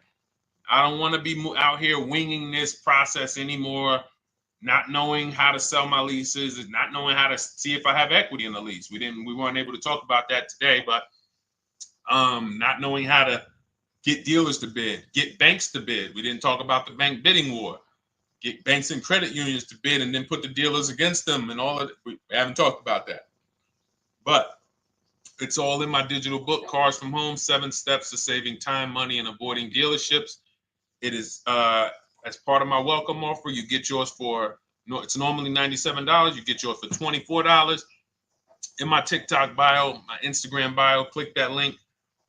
I don't want to be out here winging this process anymore, not knowing how to sell my leases and not knowing how to see if I have equity in the lease. We weren't able to talk about that today, but not knowing how to get dealers to bid, get banks to bid. We didn't talk about the bank bidding war. Get banks and credit unions to bid and then put the dealers against them and all of it. We haven't talked about that. But it's all in my digital book, Cars from Home, 7 Steps to Saving Time, Money, and Avoiding Dealerships. It is as part of my welcome offer. You get yours it's normally $97. You get yours for $24. In my TikTok bio, my Instagram bio, click that link,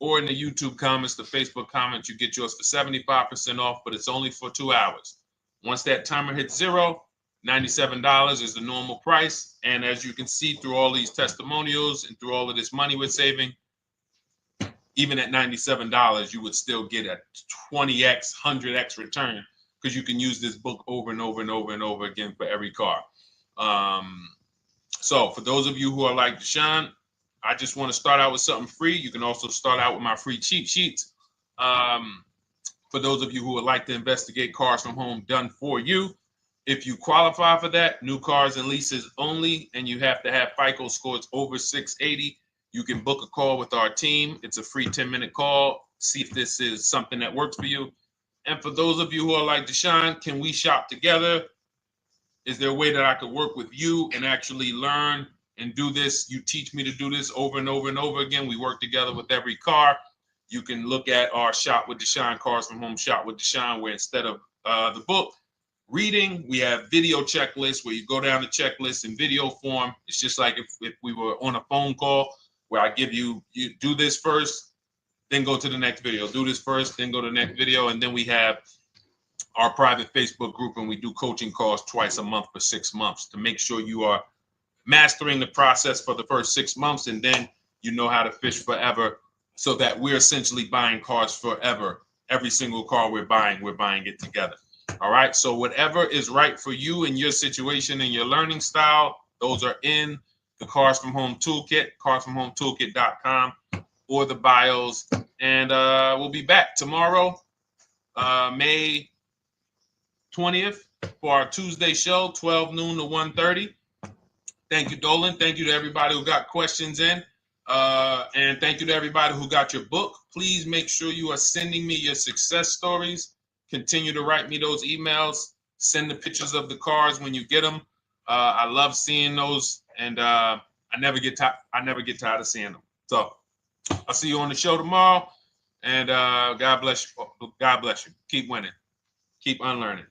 or in the YouTube comments, the Facebook comments, you get yours for 75% off, but it's only for 2 hours. Once that timer hits 0, $97 is the normal price. And as you can see through all these testimonials and through all of this money we're saving, even at $97, you would still get a 20x, 100x return, because you can use this book over and over and over and over again for every car. So for those of you who are like, Deshone, I just want to start out with something free. You can also start out with my free cheat sheets. For those of you who would like to investigate Cars from Home done for you, if you qualify for that, new cars and leases only, and you have to have FICO scores over 680, you can book a call with our team. It's a free 10-minute call. See if this is something that works for you. And for those of you who are like, Deshone, can we shop together? Is there a way that I could work with you and actually learn and do this? You teach me to do this over and over and over again. We work together with every car. You can look at our Shop with Deshone, Cars from Home Shop with Deshone, where instead of the book reading, we have video checklists where you go down the checklist in video form. It's just like if we were on a phone call, where I give you do this first, then go to the next video. Do this first, then go to the next video. And then we have our private Facebook group, and we do coaching calls twice a month for 6 months to make sure you are mastering the process for the first 6 months, and then you know how to fish forever so that we're essentially buying cars forever. Every single car we're buying it together. All right. So whatever is right for you and your situation and your learning style, those are in the Cars from Home Toolkit, carsfromhometoolkit.com, or the bios. And we'll be back tomorrow, May 20th, for our Tuesday show, 12 noon to 1:30. Thank you, Dolan. Thank you to everybody who got questions in. And thank you to everybody who got your book. Please make sure you are sending me your success stories. Continue to write me those emails. Send the pictures of the cars when you get them. I love seeing those, and I never get tired of seeing them. So I'll see you on the show tomorrow. And God bless you. God bless you. Keep winning. Keep unlearning.